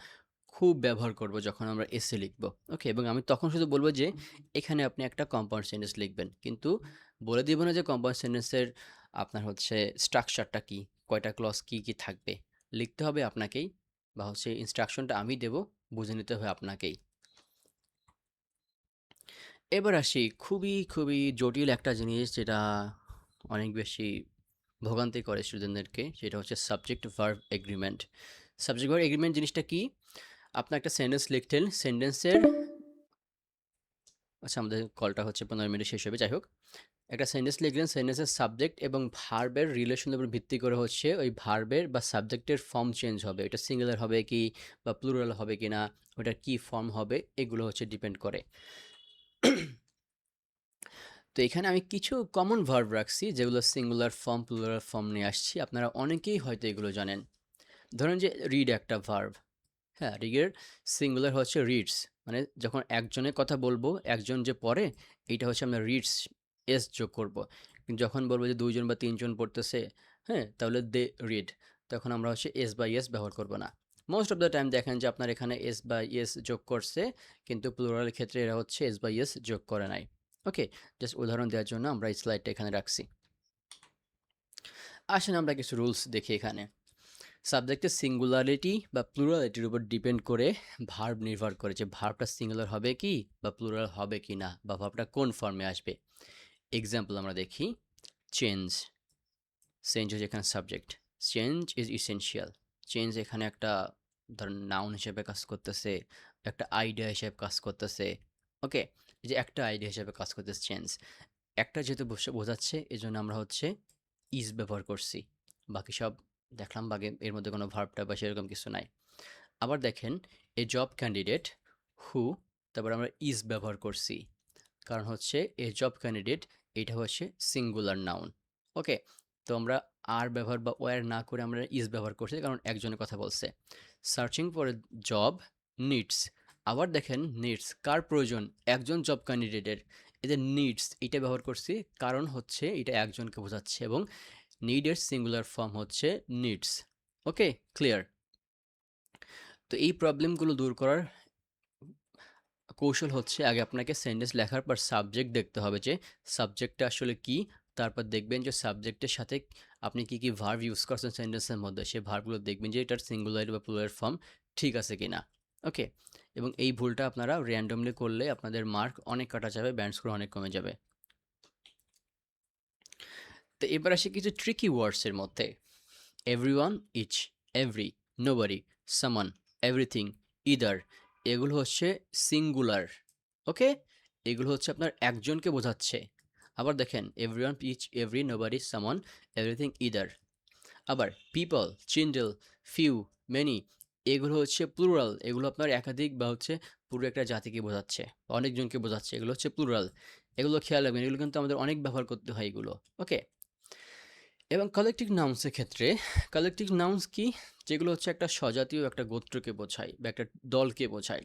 খুব ব্যবহার করব যখন আমরা এসে লিখব। ওকে? এবং আমি তখন শুধু বলব যে এখানে আপনি একটা কম্পাউন্ড সেন্টেন্স লিখবেন। কিন্তু বলে দিব না যে কম্পাউন্ড সেন্টেন্সের আপনার হচ্ছে স্ট্রাকচারটা কি, কয়টা ক্লজ কি, কি থাকবে। লিখতে হবে আপনাকেই বা হচ্ছে ইনস্ট্রাকশনটা আমি দেব, বুঝে নিতে হবে আপনাকেই। এবার আসি খুবই জটিল একটা জিনিস যেটা অনেক বেশি ভোগান্তি করে স্টুডেন্টদেরকে, সেটা হচ্ছে subject verb agreement. Subject verb agreement জিনিসটা কি? আপনি একটা সেন্টেন্স লিখতেন, সেন্টেন্সের আচ্ছা আমাদের কলটা হচ্ছে 15 মিনিট শেষ হবে, যাই হোক। একটা সেন্টেন্স লিখলেন, সেন্টেন্সের সাবজেক্ট এবং ভার্বের রিলেশনের উপর ভিত্তি করে হচ্ছে ওই ভার্বের বা সাবজেক্টের ফর্ম চেঞ্জ হবে। এটা সিঙ্গুলার হবে কি বা প্লুরাল হবে কি না, ওটার কি ফর্ম হবে, এগুলো হচ্ছে ডিপেন্ড করে। তো এখানে আমি কিছু কমন ভার্ব রাখছি যেগুলো সিঙ্গুলার ফর্ম, প্লুরাল ফর্ম নিয়ে আসছি। আপনারা অনেকেই হয়তো এগুলো জানেন। ধরেন যে রিড একটা ভার্ব। হ্যাঁ, রিডের সিঙ্গুলার হচ্ছে রিডস, মানে যখন একজনের কথা বলবো, একজন যে পড়ে, এইটা হচ্ছে আমরা রিডস এস যোগ করব। কিন্তু যখন বলবো যে 2 জন বা 3 জন পড়তেছে, হ্যাঁ, তাহলে দে রিড, তখন আমরা হচ্ছে এস বা ইয়েস ব্যবহার করব না। মোস্ট অফ দ্য টাইম দেখেন যে আপনার এখানে এস বা ইয়েস যোগ করছে, কিন্তু প্লুরালের ক্ষেত্রে এরা হচ্ছে এস বা ইয়েস যোগ করে নাই। ওকে, জাস্ট উদাহরণ দেওয়ার জন্য আমরা এই স্লাইডটা এখানে রাখছি। আসেন আমরা কিছু রুলস দেখি এখানে। সাবজেক্টের সিঙ্গুলারিটি বা প্লুরালিটির উপর ডিপেন্ড করে ভার্ব নির্ভর করে যে ভার্বটা সিঙ্গুলার হবে কি বা প্লুরাল হবে কি না, বা ভার্বটা কোন ফর্মে আসবে। এক্সাম্পল আমরা দেখি, চেঞ্জ। চেঞ্জ হচ্ছে এখানে subject. Change is essential. Change এখানে একটা ধরেন নাউন হিসেবে কাজ করতেছে, একটা আইডিয়া হিসেবে কাজ করতেছে। ওকে, এই যে একটা আইডিয়া হিসেবে কাজ করতেছে চেঞ্জ, একটা যেহেতু বোঝাচ্ছে এজন্য আমরা হচ্ছে ইজ ব্যবহার করছি। বাকি সব দেখলাম বাগে এর মধ্যে কোনো ভার্বটা বা সেরকম কিছু নাই। আবার দেখেন, এ জব ক্যান্ডিডেট হু, তারপর আমরা ইজ ব্যবহার করছি, কারণ হচ্ছে এ জব ক্যান্ডিডেট এটা হচ্ছে সিঙ্গুলার নাউন। ওকে, তো আমরা আর ব্যবহার বা ওয়ার না করে আমরা ইজ ব্যবহার করছি কারণ একজনের কথা বলছে। Searching for a job needs, আবার দেখেন নিডস কার প্রয়োজন, একজন জব ক্যান্ডিডেটের। এদের নিডস এটা ব্যবহার করছি কারণ হচ্ছে এটা একজনকে বোঝাচ্ছে এবং নিডের সিঙ্গুলার ফর্ম হচ্ছে নিডস। ওকে, ক্লিয়ার? তো এই প্রবলেমগুলো দূর করার কৌশল হচ্ছে আগে আপনাকে সেন্টেন্স লেখার পর সাবজেক্ট দেখতে হবে যে সাবজেক্টটা আসলে কি, তারপর দেখবেন যে সাবজেক্টের সাথে আপনি কি কি ভার্ব ইউজ করছেন সেন্টেন্সের মধ্যে, সেই ভার্বগুলো দেখবেন যে এটার সিঙ্গুলার বা প্লুরাল ফর্ম ঠিক আছে কিনা। ওকে, এবং এই ভুলটা আপনারা র্যান্ডমলি করলে আপনাদের মার্ক অনেক কাটা যাবে, ব্যান্ড স্কোর অনেক কমে যাবে। তো এবার আসি কিছু ট্রিকি ওয়ার্ডসের মধ্যে। এভরিওয়ান, ইচ, এভরি, নোবডি, সামান, এভরিথিং, ইদার, এগুলো হচ্ছে সিঙ্গুলার। ওকে, এগুলো হচ্ছে আপনার একজনকে বোঝাচ্ছে। আবার দেখেন, এভরিওয়ান, ইচ, এভরি, নোবডি, সামান, এভরিথিং, ইদার। আবার পিপল, চিন্ডেল, ফিউ, মেনি, এগুলো হচ্ছে প্লুরাল, এগুলো আপনার একাধিক বা হচ্ছে পুরো একটা জাতিকে বোঝাচ্ছে, অনেকজনকে বোঝাচ্ছে, এগুলো হচ্ছে প্লুরাল। এগুলো খেয়াল রাখবেন, এগুলো কিন্তু আমাদের অনেক ব্যবহার করতে হয় এগুলো। ওকে, এবং কালেকটিভ নাউন্সের ক্ষেত্রে, কালেকটিভ নাউন্স কি, যেগুলো হচ্ছে একটা স্বজাতীয় একটা গোত্রকে বোঝায় বা একটা দলকে বোঝায়।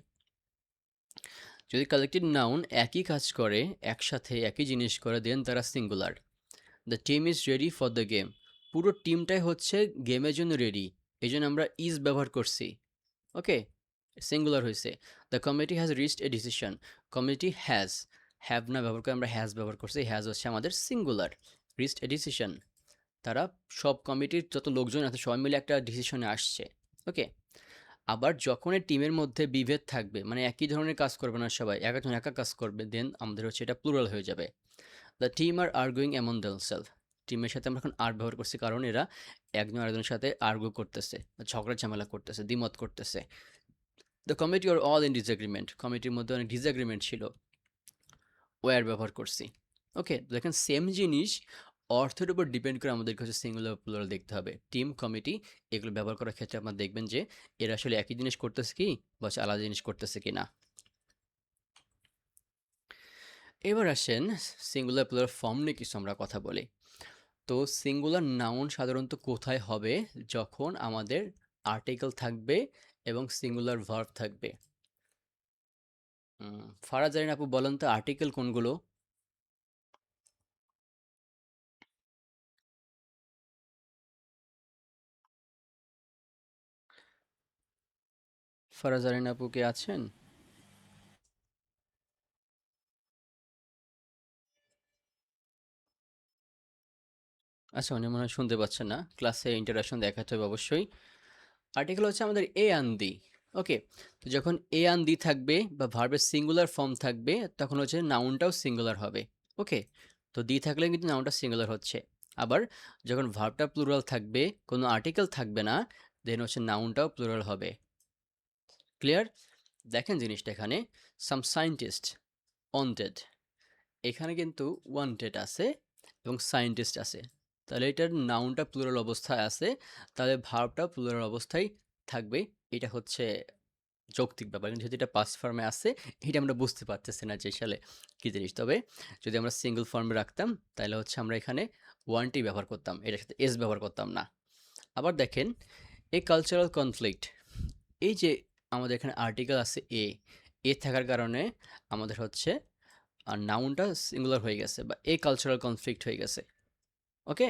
যদি কালেকটিভ নাউন একই কাজ করে, একসাথে একই জিনিস করে, দেন তারা singular. The team is ready for the game, পুরো টিমটাই হচ্ছে গেমের জন্য রেডি, এই জন্য আমরা ইজ ব্যবহার করছি। ওকে, সিঙ্গুলার হয়েছে। The committee has reached a decision, committee has, have না ব্যবহার করে আমরা হ্যাজ ব্যবহার করছি, হ্যাজ হচ্ছে আমাদের সিঙ্গুলার। রিচড এ ডিসিশন, তারা সব কমিটির যত লোকজন আছে সবাই মিলে একটা ডিসিশনে আসছে। ওকে, আবার যখন এই টিমের মধ্যে বিভেদ থাকবে, মানে একই ধরনের কাজ করবে না সবাই, একজন একা কাজ করবে, দেন আমাদের হচ্ছে এটা প্লুরাল হয়ে যাবে। The team are arguing among themselves, টিমের সাথে আমরা এখন আর ব্যবহার করছি কারণ এরা একজন আরেকজনের সাথে আর্গু করতেছে, ঝগড়া ঝামেলা করতেছে, দ্বিমত করতেছে। The committee are all in disagreement, কমিটির মধ্যে অনেক ডিসএগ্রিমেন্ট ছিল, ওয়ার ব্যবহার করছি। ওকে, দেখেন সেম জিনিস অর্থের উপর ডিপেন্ড করে আমাদের কাছে সিঙ্গুলার প্লুরাল দেখতে হবে। টিম, কমিটি, এগুলো ব্যবহার করার ক্ষেত্রে আপনারা দেখবেন যে এরা আসলে একই জিনিস করতেছে কি বা আলাদা জিনিস করতেছে কি না। এবার আসেন সিঙ্গুলার প্লুরাল ফর্ম নিয়ে কিছু আমরা কথা বলি। তো সিঙ্গুলার নাউন সাধারণত কোথায় হবে? যখন আমাদের আর্টিকেল থাকবে এবং সিঙ্গুলার ভার্ব থাকবে। ফারাজ জারিন আপু বলেন তো আর্টিকেল কোনগুলো? ফারাজ জারিন আপু কে আছেন? আচ্ছা, উনি মনে হয় শুনতে পাচ্ছেন না। ক্লাসে ইন্টারাকশন দেখাতে হবে অবশ্যই। আর্টিকেল হচ্ছে আমাদের এ আন দি। ওকে, তো যখন এ আন দি থাকবে বা ভার্বের সিঙ্গুলার ফর্ম থাকবে তখন হচ্ছে নাউনটাও সিঙ্গুলার হবে। ওকে, তো দি থাকলে কিন্তু নাউনটা সিঙ্গুলার হচ্ছে। আবার যখন ভার্বটা প্লুরাল থাকবে, কোনো আর্টিকেল থাকবে না, দেন হচ্ছে নাউনটাও প্লুরাল হবে। ক্লিয়ার? দেখেন জিনিসটা এখানে, সাম সায়েন্টিস্ট ওয়ান্টেড, এখানে কিন্তু ওয়ান্টেড আছে এবং সায়েন্টিস্ট আছে। তাহলে এটার নাউনটা প্লুরাল অবস্থায় আছে, তাহলে ভার্বটা প্লুরাল অবস্থায় থাকবে। এটা হচ্ছে যৌক্তিক ব্যাপার। কিন্তু যেহেতু এটা পাস্ট ফর্মে আছে, এটা আমরা বুঝতে পারতেছি না যে আসলে কী জিনিস। তবে যদি আমরা সিঙ্গল ফর্মে রাখতাম, তাহলে হচ্ছে আমরা এখানে ওয়ানটি ব্যবহার করতাম, এটার সাথে এস ব্যবহার করতাম না। আবার দেখেন, এ কালচারাল কনফ্লিক্ট, এই যে আমাদের এখানে আর্টিকেল আছে এ থাকার কারণে আমাদের হচ্ছে নাউনটা সিঙ্গুলার হয়ে গেছে বা এ কালচারাল কনফ্লিক্ট হয়ে গেছে। ওকে,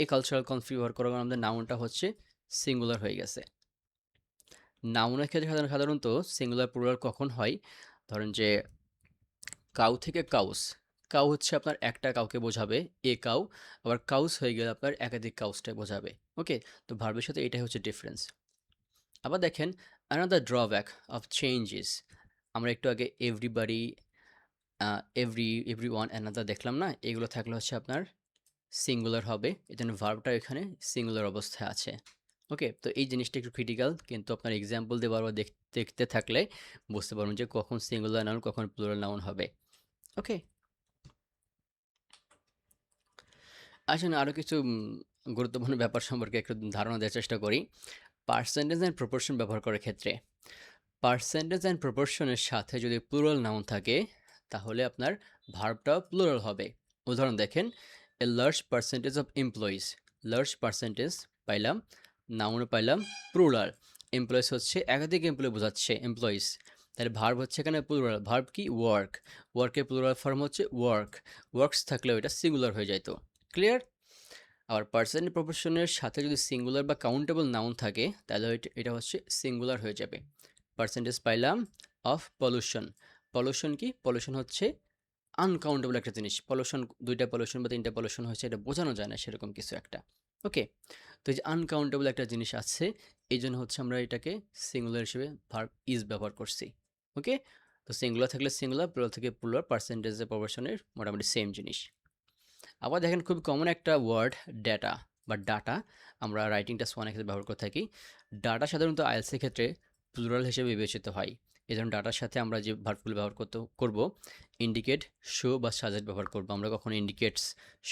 এ কালচারাল কনফ্লিক্ট ব্যবহার করার কারণে আমাদের নাউনটা হচ্ছে সিঙ্গুলার হয়ে গেছে। নাউনের ক্ষেত্রে সাধারণত সিঙ্গুলার প্লুরাল কখন হয়? ধরেন যে কাউ থেকে কাউস, কাউ হচ্ছে আপনার একটা কাউকে বোঝাবে, এ কাউ। আবার কাউস হয়ে গেলে আপনার একাধিক কাউসটা বোঝাবে। ওকে, তো ভার্বের সাথে এটাই হচ্ছে ডিফারেন্স। আবার দেখেন, অ্যানাদার ড্রব্যাক অফ চেঞ্জেস, আমরা একটু আগে এভরিবাডি, এভরিওয়ান, অ্যানাদার দেখলাম না? এগুলো থাকলে হচ্ছে আপনার সিঙ্গুলার হবে, এজন্য ভার্বটা এখানে সিঙ্গুলার অবস্থায় আছে। ওকে, তো এই জিনিসটা একটু ক্রিটিক্যাল, কিন্তু আপনার এক্সাম্পল দিয়ে বারবার দেখতে থাকলে বুঝতে পারবেন যে কখন সিঙ্গুলার নাউন কখন প্লুরাল নাউন হবে। ওকে, আসুন আরও কিছু গুরুত্বপূর্ণ ব্যাপার সম্পর্কে একটু ধারণা দেওয়ার চেষ্টা করি। পার্সেন্টেজ অ্যান্ড প্রপোর্শন ব্যবহার করার ক্ষেত্রে পার্সেন্টেজ অ্যান্ড প্রপোর্শনের সাথে যদি প্লুরাল নাউন থাকে, তাহলে আপনার ভার্বটাও প্লুরাল হবে। উদাহরণ দেখেন, a large percentage of employees, large percentage পাইলাম, নাউনও পাইলাম প্লুরাল। এমপ্লয়িজ হচ্ছে একাধিক এমপ্লয়ি বোঝাচ্ছে, এমপ্লয়িজ, তাহলে ভার্ব হচ্ছে এখানে প্লুরাল। ভার্ব কি? ওয়ার্ক, ওয়ার্কের প্লুরাল ফর্ম হচ্ছে ওয়ার্ক, ওয়ার্কস থাকলেও এটা সিঙ্গুলার হয়ে যাইতো। ক্লিয়ার? আবার পার্সেন্ট প্রপোর্শনের সাথে যদি সিঙ্গুলার বা কাউন্টেবল নাউন থাকে, তাহলে এটা হচ্ছে সিঙ্গুলার হয়ে যাবে। পার্সেন্টেজ পাইলাম অফ পলিউশন, পলিউশন কি? পলিউশন হচ্ছে আনকাউন্টেবল একটা জিনিস। পলিউশন, দুইটা পলিউশন বা তিনটা পলিউশন হয়েছে, এটা বোঝানো যায় না সেরকম কিছু একটা। ওকে, তো এই যে আনকাউন্টেবল একটা জিনিস আছে, এই জন্য হচ্ছে আমরা এটাকে সিঙ্গুলার হিসেবে ভার্ব ইজ ব্যবহার করছি। ওকে, তো সিঙ্গুলার থাকলে সিঙ্গুলার, প্লুরাল থেকে প্লুরাল, পার্সেন্টেজের প্রপোর্শনের মোটামুটি সেম জিনিস। আবার দেখেন, খুব কমন একটা ওয়ার্ড ডেটা বা ডাটা, আমরা রাইটিং টাস্ক অনেক ক্ষেত্রে ব্যবহার করে থাকি। ডাটা সাধারণত আইএলসির ক্ষেত্রে প্লুরাল হিসেবে বিবেচিত হয়। এই জন্য ডাটার সাথে আমরা যে ভার্বগুলো ব্যবহার করব, ইন্ডিকেট, শো বা সাজেস্ট ব্যবহার করব। আমরা কখনো ইন্ডিকেটস,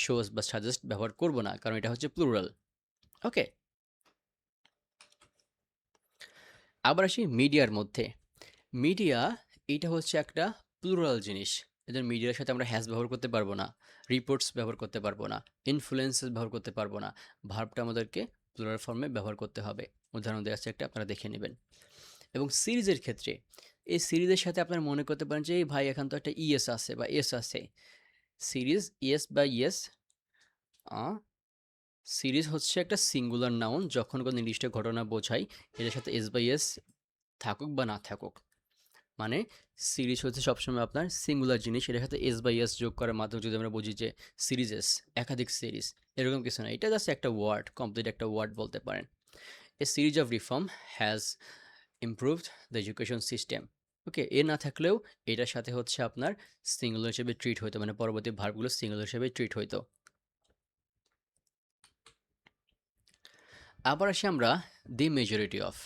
শোস বা সাজেস্ট ব্যবহার করব না, কারণ এটা হচ্ছে প্লুরাল। ওকে, আবার আসি মিডিয়ার মধ্যে। মিডিয়া, এইটা হচ্ছে একটা প্লুরাল জিনিস। এদের মিডিয়ার সাথে আমরা হ্যাজ ব্যবহার করতে পারবো না, রিপোর্টস ব্যবহার করতে পারবো না, ইনফ্লুয়েন্সেস ব্যবহার করতে পারবো না। ভার্বটা আমাদেরকে প্লুরাল ফর্মে ব্যবহার করতে হবে। উদাহরণ দেওয়া আছে একটা, আপনারা দেখে নেবেন। এবং সিরিজের ক্ষেত্রে, এই সিরিজের সাথে আপনারা মনে করতে পারেন যে এই ভাই এখান তো একটা ইএস আছে বা এস আছে। সিরিজ ইএস বা ইএস, সিরিজ হচ্ছে একটা সিঙ্গুলার নাউন, যখন কোনো নির্দিষ্ট ঘটনা বোঝায়, এটার সাথে এস বা ইএস থাকুক বা না থাকুক। মানে সিরিজ হচ্ছে সবসময় আপনার সিঙ্গুলার জিনিস, এটার সাথে এস বাই এস যোগ করার মাধ্যমে যদি আমরা বুঝি যে সিরিজেস, একাধিক সিরিজ, এরকম কিছু না। এটা জাস্ট একটা ওয়ার্ড, কমপ্লিট একটা ওয়ার্ড বলতে পারেন। A series of reform has improved the education system. Okay, a না থাকলেও এটার সাথে হচ্ছে আপনার সিঙ্গুলার হিসেবে ট্রিট হইতো, মানে পরবর্তী ভার্বগুলো সিঙ্গুলার হিসেবে ট্রিট হইতো। আবার আসি আমরা the majority of.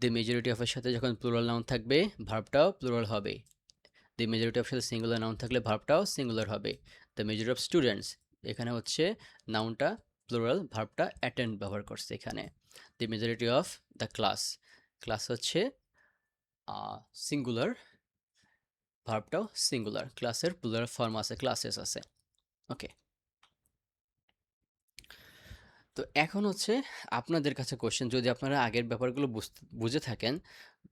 The majority অফের সাথে যখন প্লুরাল নাউন থাকবে, ভার্বটাও প্লুরাল হবে। দি মেজরিটি অফ সাথে সিঙ্গুলার নাউন থাকলে ভার্বটাও সিঙ্গুলার হবে। দ্য মেজরিটি অফ স্টুডেন্টস, এখানে হচ্ছে নাউনটা প্লুরাল, ভার্বটা অ্যাটেন্ড ব্যবহার করছে এখানে। The majority of the class, class হচ্ছে সিঙ্গুলার, ভার্বটাও সিঙ্গুলার। ক্লাসের প্লুরাল ফর্ম আছে, ক্লাসেস আছে। ওকে, তো এখন হচ্ছে আপনাদের কাছে কোশ্চেন, যদি আপনারা আগের ব্যাপারগুলো বুঝে থাকেন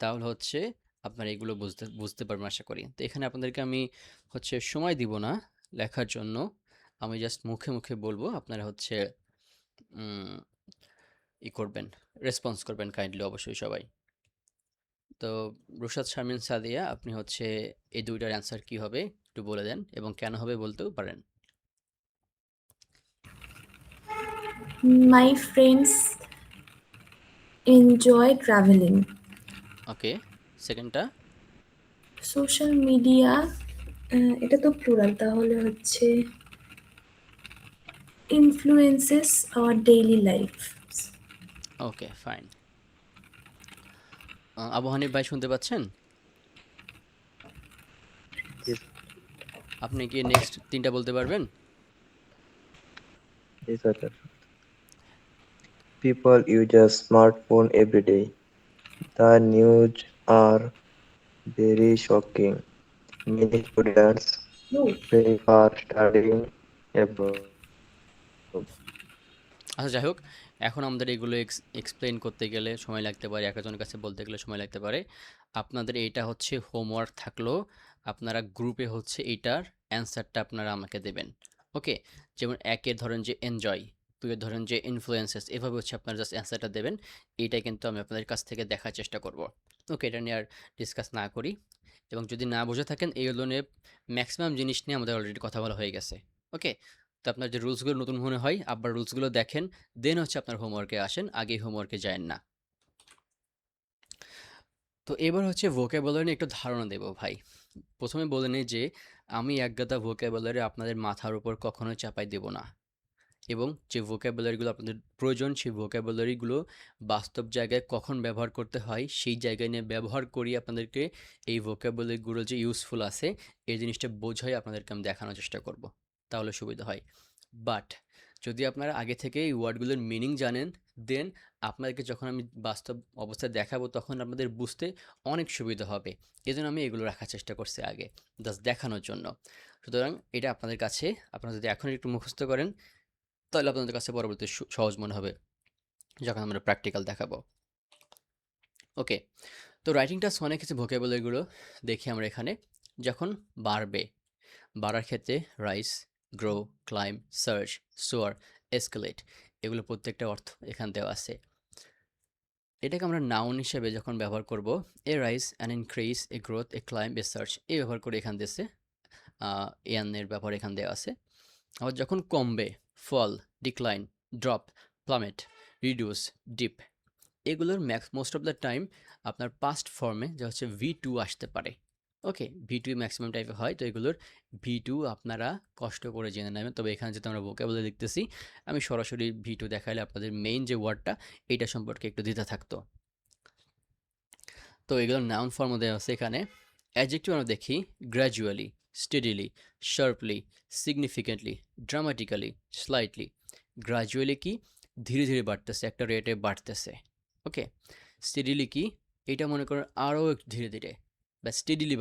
তাহলে হচ্ছে আপনারা এগুলো বুঝতে বুঝতে পারবেন আশা করি। তো এখানে আপনাদেরকে আমি হচ্ছে সময় দিব না লেখার জন্য, আমি জাস্ট মুখে মুখে বলবো, আপনারা হচ্ছে উম, করবেন, রেসপন্স করবেন কাইন্ডলি অবশ্যই সবাই। তো রুশাদ শারমিন সাদিয়া, আপনি হচ্ছে এই দুইটার অ্যান্সার কি হবে একটু বলে দেন, এবং কেন হবে বলতেও পারেন। My friends enjoy traveling. Okay, সেকেন্ডটা? সোশ্যাল মিডিয়া, এটা তো প্লুরাল, তাহলে হচ্ছে influences our daily life. Okay, fine. Abu Hanif ভাই শুনতে পাচ্ছেন? Yes, আপনি কি নেক্সট তিনটা বলতে পারবেন? yes, sir. People use a smartphone every day. The news are very shocking. Many students No. prefer studying abroad. আচ্ছা, যাই হোক, এখন আমাদের এগুলো এক্সপ্লেন করতে গেলে সময় লাগতে পারে, একজনের কাছে বলতে গেলে সময় লাগতে পারে। আপনাদের এইটা হচ্ছে হোমওয়ার্ক থাকলো, আপনারা গ্রুপে হচ্ছে এইটার অ্যান্সারটা আপনারা আমাকে দেবেন। ওকে, যেমন একের ধরেন যে এনজয়, দুইয়ের ধরেন যে ইনফ্লুয়েন্সেস, এভাবে হচ্ছে আপনারা জাস্ট অ্যান্সারটা দেবেন। এইটাই কিন্তু আমি আপনাদের কাছ থেকে দেখার চেষ্টা করব। ওকে, এটা নিয়ে আর ডিসকাস না করি। এবং যদি না বুঝে থাকেন, এইগুলো নিয়ে ম্যাক্সিমাম জিনিস নিয়ে আমাদের অলরেডি কথা বলা হয়ে গেছে। ওকে, তো আপনার যে রুলসগুলো নতুন মনে হয়, আবার রুলসগুলো দেখেন, দেন হচ্ছে আপনার হোমওয়ার্কে আসেন, আগে হোমওয়ার্কে যায়েন না। তো এবার হচ্ছে ভোকাবুলারি নিয়ে একটু ধারণা দেব ভাই। প্রথমে বলে নিই যে আমি একগাদা ভোকাবুলারি আপনাদের মাথার উপর কখনোই চাপাই দেব না, এবং যে ভোকাবুলারিগুলো আপনাদের প্রয়োজন সেই ভোকাবুলারিগুলো বাস্তব জায়গায় কখন ব্যবহার করতে হয় সেই জায়গায় নিয়ে ব্যবহার করি আপনাদেরকে। এই ভোকাবুলারিগুলো যে ইউজফুল আছে এই জিনিসটা বোঝাই আপনাদেরকে আমি দেখানোর চেষ্টা করব, তাহলে সুবিধা হয়। বাট যদি আপনারা আগে থেকে এই ওয়ার্ডগুলোর মিনিং জানেন, দেন আপনাদেরকে যখন আমি বাস্তব অবস্থায় দেখাবো তখন আপনাদের বুঝতে অনেক সুবিধা হবে। এজন্য আমি এগুলো রাখার চেষ্টা করছি আগে, জাস্ট দেখানোর জন্য। সুতরাং এটা আপনাদের কাছে, আপনারা যদি এখন একটু মুখস্থ করেন তাহলে আপনাদের কাছে পরবর্তী সহজ মনে হবে যখন আমরা প্র্যাকটিক্যাল দেখাবো। ওকে, তো রাইটিং টাস্ক অনেক কিছু ভোকাবুলারিগুলো দেখি আমরা এখানে। যখন বাড়ার ক্ষেত্রে রাইস, গ্রো, ক্লাইম, সার্চ, সোয়ার, এসকেলেট, এগুলো প্রত্যেকটা অর্থ এখানে দেওয়া আছে। এটাকে আমরা নাউন হিসেবে যখন ব্যবহার করব, a rice, an increase, A growth, A claim, A search, এই ব্যবহার করে এখান দিয়েছে। এর ব্যবহার এখান দেওয়া আছে। আবার যখন কমবে, ফল, ডিক্লাইন, ড্রপ, প্লামেট, রিডিউস, ডিপ, এগুলোর মোস্ট অফ দ্য টাইম আপনার পাস্ট ফর্মে যা হচ্ছে V2 আসতে পারে। ওকে, V2 ম্যাক্সিমাম টাইপে হয়, তো এগুলোর V2 আপনারা কষ্ট করে জেনে নেবেন। তবে এখানে যেহেতু আমরা ভোকাবুলারি দেখতেছি, আমি সরাসরি V2 দেখাইলে আপনাদের মেইন যে ওয়ার্ডটা এটা সম্পর্কে একটু দ্বিধা থাকতো। তো এগুলোর নাউন ফর্মও দেওয়া আছে এখানে। অ্যাডজেক্টিভ আমরা দেখি, gradually, steadily, sharply, significantly, dramatically, slightly. Gradually কি, ধীরে ধীরে বাড়তেছে, একটা রেটে বাড়তেছে। ওকে, স্টেডিলি কি, এটা মনে করেন আরও একটু ধীরে ধীরে বা স্টেডিলি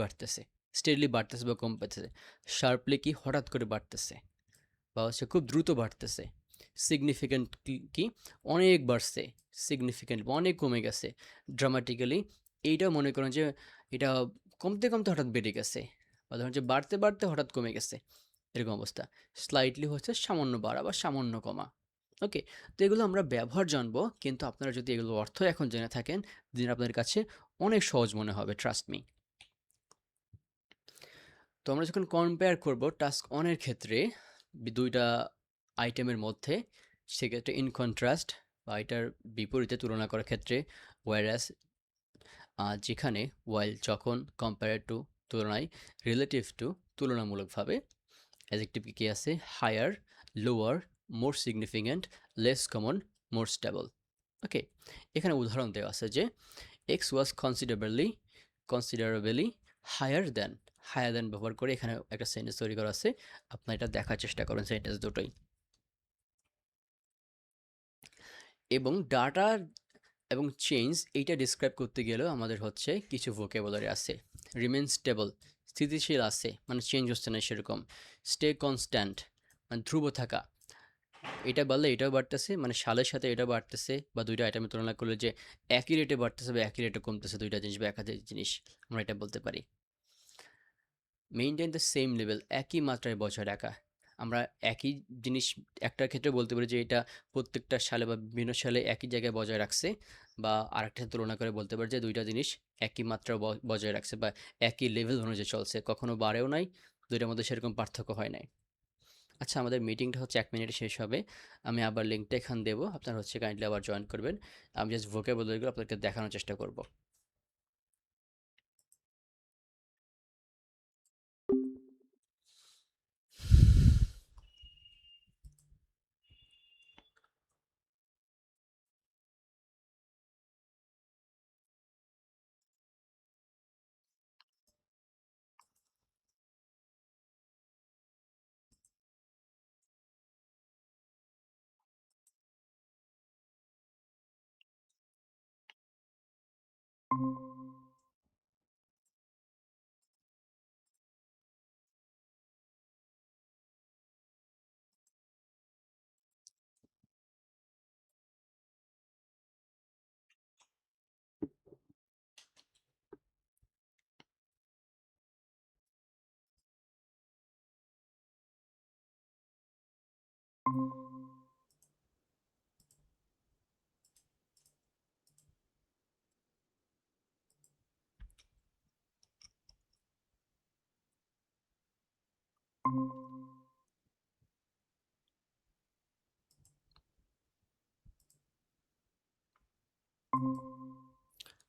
বাড়তেছে বা কমতেছে। শার্পলি কি, হঠাৎ করে বাড়তেছে বা হচ্ছে খুব দ্রুত বাড়তেছে। সিগনিফিক্যান্ট কি, অনেক বাড়ছে, সিগনিফিক্যান্ট অনেক কমে গেছে। ড্রামাটিক্যালি, এইটা মনে করেন যে এটা কমতে কমতে হঠাৎ বেড়ে গেছে, বা ধরেন যে বাড়তে বাড়তে হঠাৎ কমে গেছে, এরকম অবস্থা। স্লাইটলি হচ্ছে সামান্য বাড়া বা সামান্য কমা। ওকে, তো এগুলো আমরা ব্যবহার জানবো, কিন্তু আপনারা যদি এগুলো অর্থ এখন জেনে থাকেন দিন আপনাদের কাছে অনেক সহজ মনে হবে, ট্রাস্ট মি। তো আমরা যখন কম্পেয়ার করব টাস্ক অনের ক্ষেত্রে দুইটা আইটেমের মধ্যে, সেক্ষেত্রে ইন কন্ট্রাস্ট বা এটার বিপরীতে তুলনা করার ক্ষেত্রে ওয়ারাস, যেখানে ওয়াইল যখন, কম্পেয়ার টু তুলনায়, রিলেটিভ টু তুলনামূলকভাবে, অ্যাডজেক্টিভ কি আছে, higher, lower, more significant, less common, more stable. Okay, এখানে উদাহরণ দেওয়া আছে যে X was considerably higher than ব্যবহার করে এখানে একটা সেন্টেন্স তৈরি করা আছে। আপনারা এটা দেখার চেষ্টা করেন সেন্টেন্স দুটোই। এবং ডাটা এবং চেঞ্জ এইটা ডিসক্রাইব করতে গেলেও আমাদের হচ্ছে কিছু ভোকাবুলারি আছে। রিমেন স্টেবল, স্থিতিশীল আছে মানে চেঞ্জ হচ্ছে না সেরকম। স্টে কনস্ট্যান্ট মানে ধ্রুব থাকা। এটা বাড়লে এটাও বাড়তেছে, মানে সালের সাথে এটা বাড়তেছে, বা ২ টা আইটেমের তুলনা করলে যে একই রেটে বাড়তেছে বা একই রেটে কমতেছে ২ টা জিনিস বা একাধিক জিনিস, আমরা এটা বলতে পারি। মেইনটেইন দ্য সেম লেভেল, একই মাত্রায় বজায় রাখা। আমরা একই জিনিস একটার ক্ষেত্রে বলতে পারি যে এটা প্রত্যেকটা সালে বা বিভিন্ন সালে একই জায়গায় বজায় রাখছে, বা আরেকটার তুলনা করে বলতে পারি যে ২ টা জিনিস একই মাত্রা বজায় রাখছে বা একই লেভেল অনুযায়ী চলছে। কখনো বাড়েও নাই, ২ টার মধ্যে সেরকম পার্থক্য হয় নাই। আচ্ছা, আমাদের মিটিংটা হচ্ছে ১ মিনিটে শেষ হবে। আমি আবার লিঙ্কটা এখানে দেবো। আপনারা হচ্ছে কাইন্ডলি আবার জয়েন করবেন। আমি জাস্ট ভোকাবুলারিগুলো আপনাদেরকে দেখানোর চেষ্টা করব।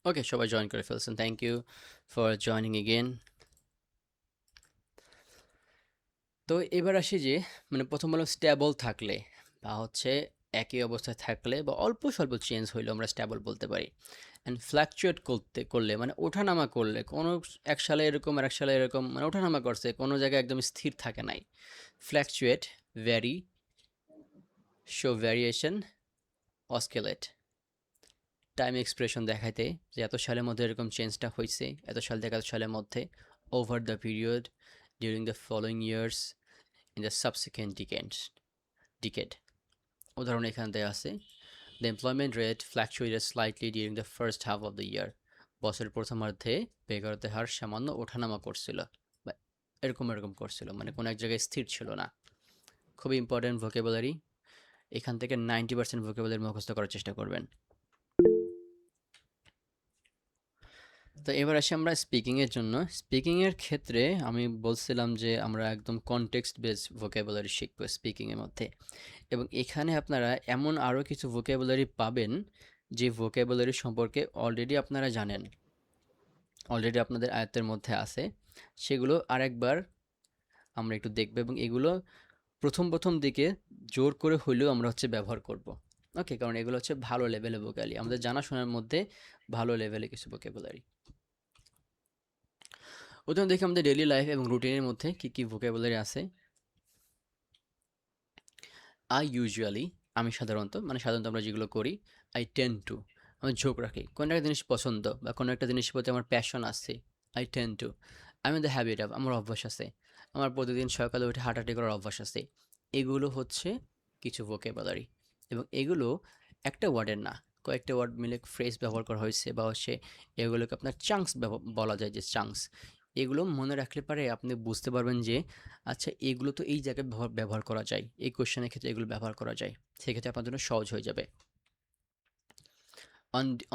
ওকে, সবাই জয়েন করে ফেলছেন। Thank you for joining again. তো এবার আসি যে মানে প্রথম বললাম স্টেবল থাকলে বা হচ্ছে একই অবস্থায় থাকলে বা অল্প স্বল্প চেঞ্জ হইলেও আমরা স্টেবল বলতে পারি। অ্যান্ড ফ্ল্যাকচুয়েট করলে মানে ওঠানামা করলে, কোনো এক সালে এরকম আর এক সালে এরকম, মানে ওঠানামা করছে, কোনো জায়গায় একদম স্থির থাকে নাই। Fluctuate, vary, show variation, oscillate. Time expression দেখাইতে যে এত সালের মধ্যে এরকম চেঞ্জটা হয়েছে, এত সাল থেকে এত সালের মধ্যে, over the period, during the following years, in the subsequent decade. উদাহরণ এখানে দেওয়া আছে, the employment rate fluctuated slightly during the first half of the year. বছরের প্রথমার্ধে বেকারত্বের হার সামান্য ওঠানামা করছিল বা এরকম এরকম করছিল, মানে কোনো এক জায়গায় স্থির ছিল না। খুবই ইম্পর্টেন্ট ভোকাবুলারি, এখান থেকে 90% ভোকাবুলারি মুখস্থ করার চেষ্টা করবেন। তো এবার আসি আমরা স্পিকিংয়ের জন্য। স্পিকিংয়ের ক্ষেত্রে আমি বলছিলাম যে আমরা একদম কনটেক্সট বেসড ভোকাবুলারি শিখব স্পিকিংয়ের মধ্যে, এবং এখানে আপনারা এমন আরও কিছু ভোকাবুলারি পাবেন যে ভোকাবুলারি সম্পর্কে অলরেডি আপনারা জানেন, অলরেডি আপনাদের আয়ত্তের মধ্যে আছে, সেগুলো আরেকবার আমরা একটু দেখব, এবং এগুলো প্রথম দিকে জোর করে হইলেও আমরা হচ্ছে ব্যবহার করব। ওকে, কারণ এগুলো হচ্ছে ভালো লেভেলের ভোকালি, আমাদের জানাশোনার মধ্যে ভালো লেভেলে কিছু ভোকাবুলারি। উদাহরণ দেখি আমাদের ডেইলি লাইফ এবং রুটিনের মধ্যে কি কি ভোকাবুলারি আছে। আই ইউজুয়ালি, আমি সাধারণত, মানে সাধারণত আমরা যেগুলো করি। আই টেন্ড টু, আমি ঝোঁক রাখি, কোনো একটা জিনিস পছন্দ বা কোনো একটা জিনিসের প্রতি আমার প্যাশন আছে। I tend two. আমি দ্য হ্যাবিট অফ, আমার অভ্যাস আছে, আমার প্রতিদিন সকালে উঠে হাঁটাহাঁটি করার অভ্যাস আছে। এগুলো হচ্ছে কিছু ভোকাবুলারি, এবং এগুলো একটা ওয়ার্ডের না, কয়েকটা ওয়ার্ড মিলে ফ্রেজ ব্যবহার করা হয়েছে, বা হচ্ছে এগুলোকে আপনার চাংস বলা যায়, যে চাংস। এগুলো মনে রাখলে পারে আপনি বুঝতে পারবেন যে আচ্ছা এগুলো তো এই জায়গায় ব্যবহার করা যায়, এই কোশ্চেনের ক্ষেত্রে এগুলো ব্যবহার করা যায়, সেক্ষেত্রে আপনার জন্য সহজ হয়ে যাবে।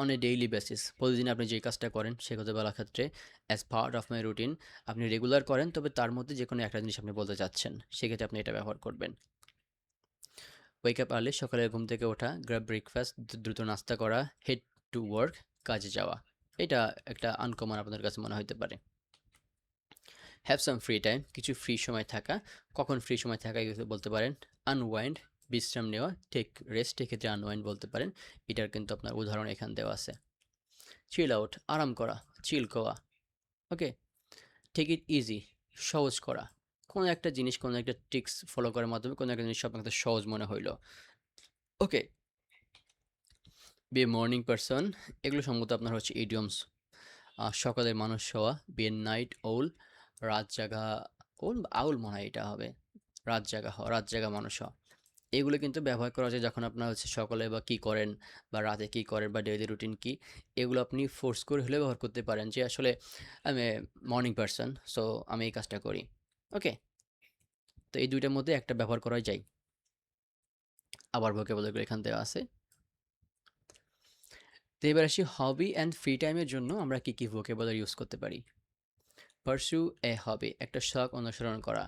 অন এ ডেইলি বেসিস, প্রতিদিন আপনি যে কাজটা করেন সে কথা বলার ক্ষেত্রে as part of my routine, আপনি রেগুলার করেন, তবে তার মধ্যে যে কোনো একটা জিনিস আপনি বলতে চাচ্ছেন, সেক্ষেত্রে আপনি এটা ব্যবহার করবেন। ওয়েক আপ আর্লি, সকালে ঘুম থেকে ওঠা, গ্র্যাব ব্রেকফাস্ট, দ্রুত নাস্তা করা, হেড টু ওয়ার্ক, কাজে যাওয়া। এটা একটা আনকমন আপনাদের কাছে মনে হতে পারে। হ্যাভ সাম ফ্রি টাইম, কিছু ফ্রি সময় থাকা। কখন ফ্রি সময় থাকা এগুলো বলতে পারেন। আনওয়াইন্ড, বিশ্রাম নেওয়া, টেক রেস্ট, এক্ষেত্রে আনওয়াইন্ড বলতে পারেন। এটার কিন্তু আপনার উদাহরণ এখানে দেওয়া আছে। চিল আউট, আরাম করা, চিল করা। ওকে, টেক ইট ইজি, সহজ করা, কোনো একটা জিনিস, কোনো একটা ট্রিক্স ফলো করার মাধ্যমে কোনো একটা জিনিস আপনার কাছে সহজ মনে হইলো। ওকে, বি এ মর্নিং পারসন, এগুলো সম্ভবত আপনার হচ্ছে ইডিয়মস। সকালের মানুষ হওয়া, বি এ নাইট ওল, রাত জাগা, ওল বা আউল মনে হয় এটা হবে, রাত জাগা হওয়া, রাত জাগা মানুষ হওয়া। এগুলো কিন্তু ব্যবহার করা যায় যখন আপনার হচ্ছে সকালে বা কী করেন বা রাতে কী করেন বা ডেইলি রুটিন কী, এগুলো আপনি ফোর্স করে হলেও ব্যবহার করতে পারেন যে আসলে আমি মর্নিং পারসন, সো আমি এই কাজটা করি। ওকে? তো এই ২ টার মধ্যে একটা ব্যবহার করাই যায়। আবার ভোকাবুলারিগুলো এখানে দেওয়া আছে। তো এবার আসি হবি অ্যান্ড ফ্রি টাইমের জন্য আমরা কী ভোকাবুলারি ইউজ করতে পারি। পারসিউ এ হবি, একটা শখ অনুসরণ করা।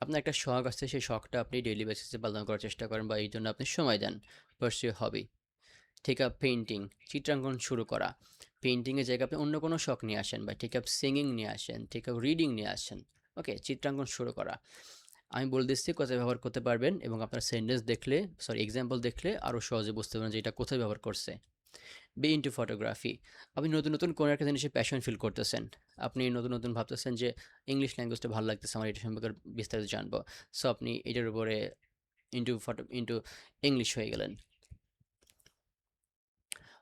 আপনার একটা শখ আছে, সেই শখটা আপনি ডেইলি বেসিসে পালন করার চেষ্টা করেন বা এই জন্য আপনি সময় দেন। পারসিউ হবি। টেক আপ পেইন্টিং, চিত্রাঙ্কন শুরু করা। পেইন্টিংয়ের জায়গায় আপনি অন্য কোনো শখ নিয়ে আসেন বা টেক আপ সিঙ্গিং নিয়ে আসেন, টেক আপ রিডিং নিয়ে আসেন। ওকে? চিত্রাঙ্কন শুরু করা। আমি বলে দিচ্ছি কোথায় ব্যবহার করতে পারবেন এবং আপনার সেন্টেন্স দেখলে, সরি এক্সাম্পল দেখলে আরও সহজে বুঝতে পারবেন যে এটা কোথায় ব্যবহার করছে। বি ইনটু ফটোগ্রাফি, আপনি নতুন নতুন কোনো একটা জিনিসে প্যাশন ফিল করতেছেন, আপনি নতুন নতুন ভাবতেছেন যে ইংলিশ ল্যাঙ্গুয়েজটা ভালো লাগতেছে, আমার এটা সম্পর্কে বিস্তারিত জানবো, সো আপনি এটার উপরে ইনটু ইংলিশ হয়ে গেলেন।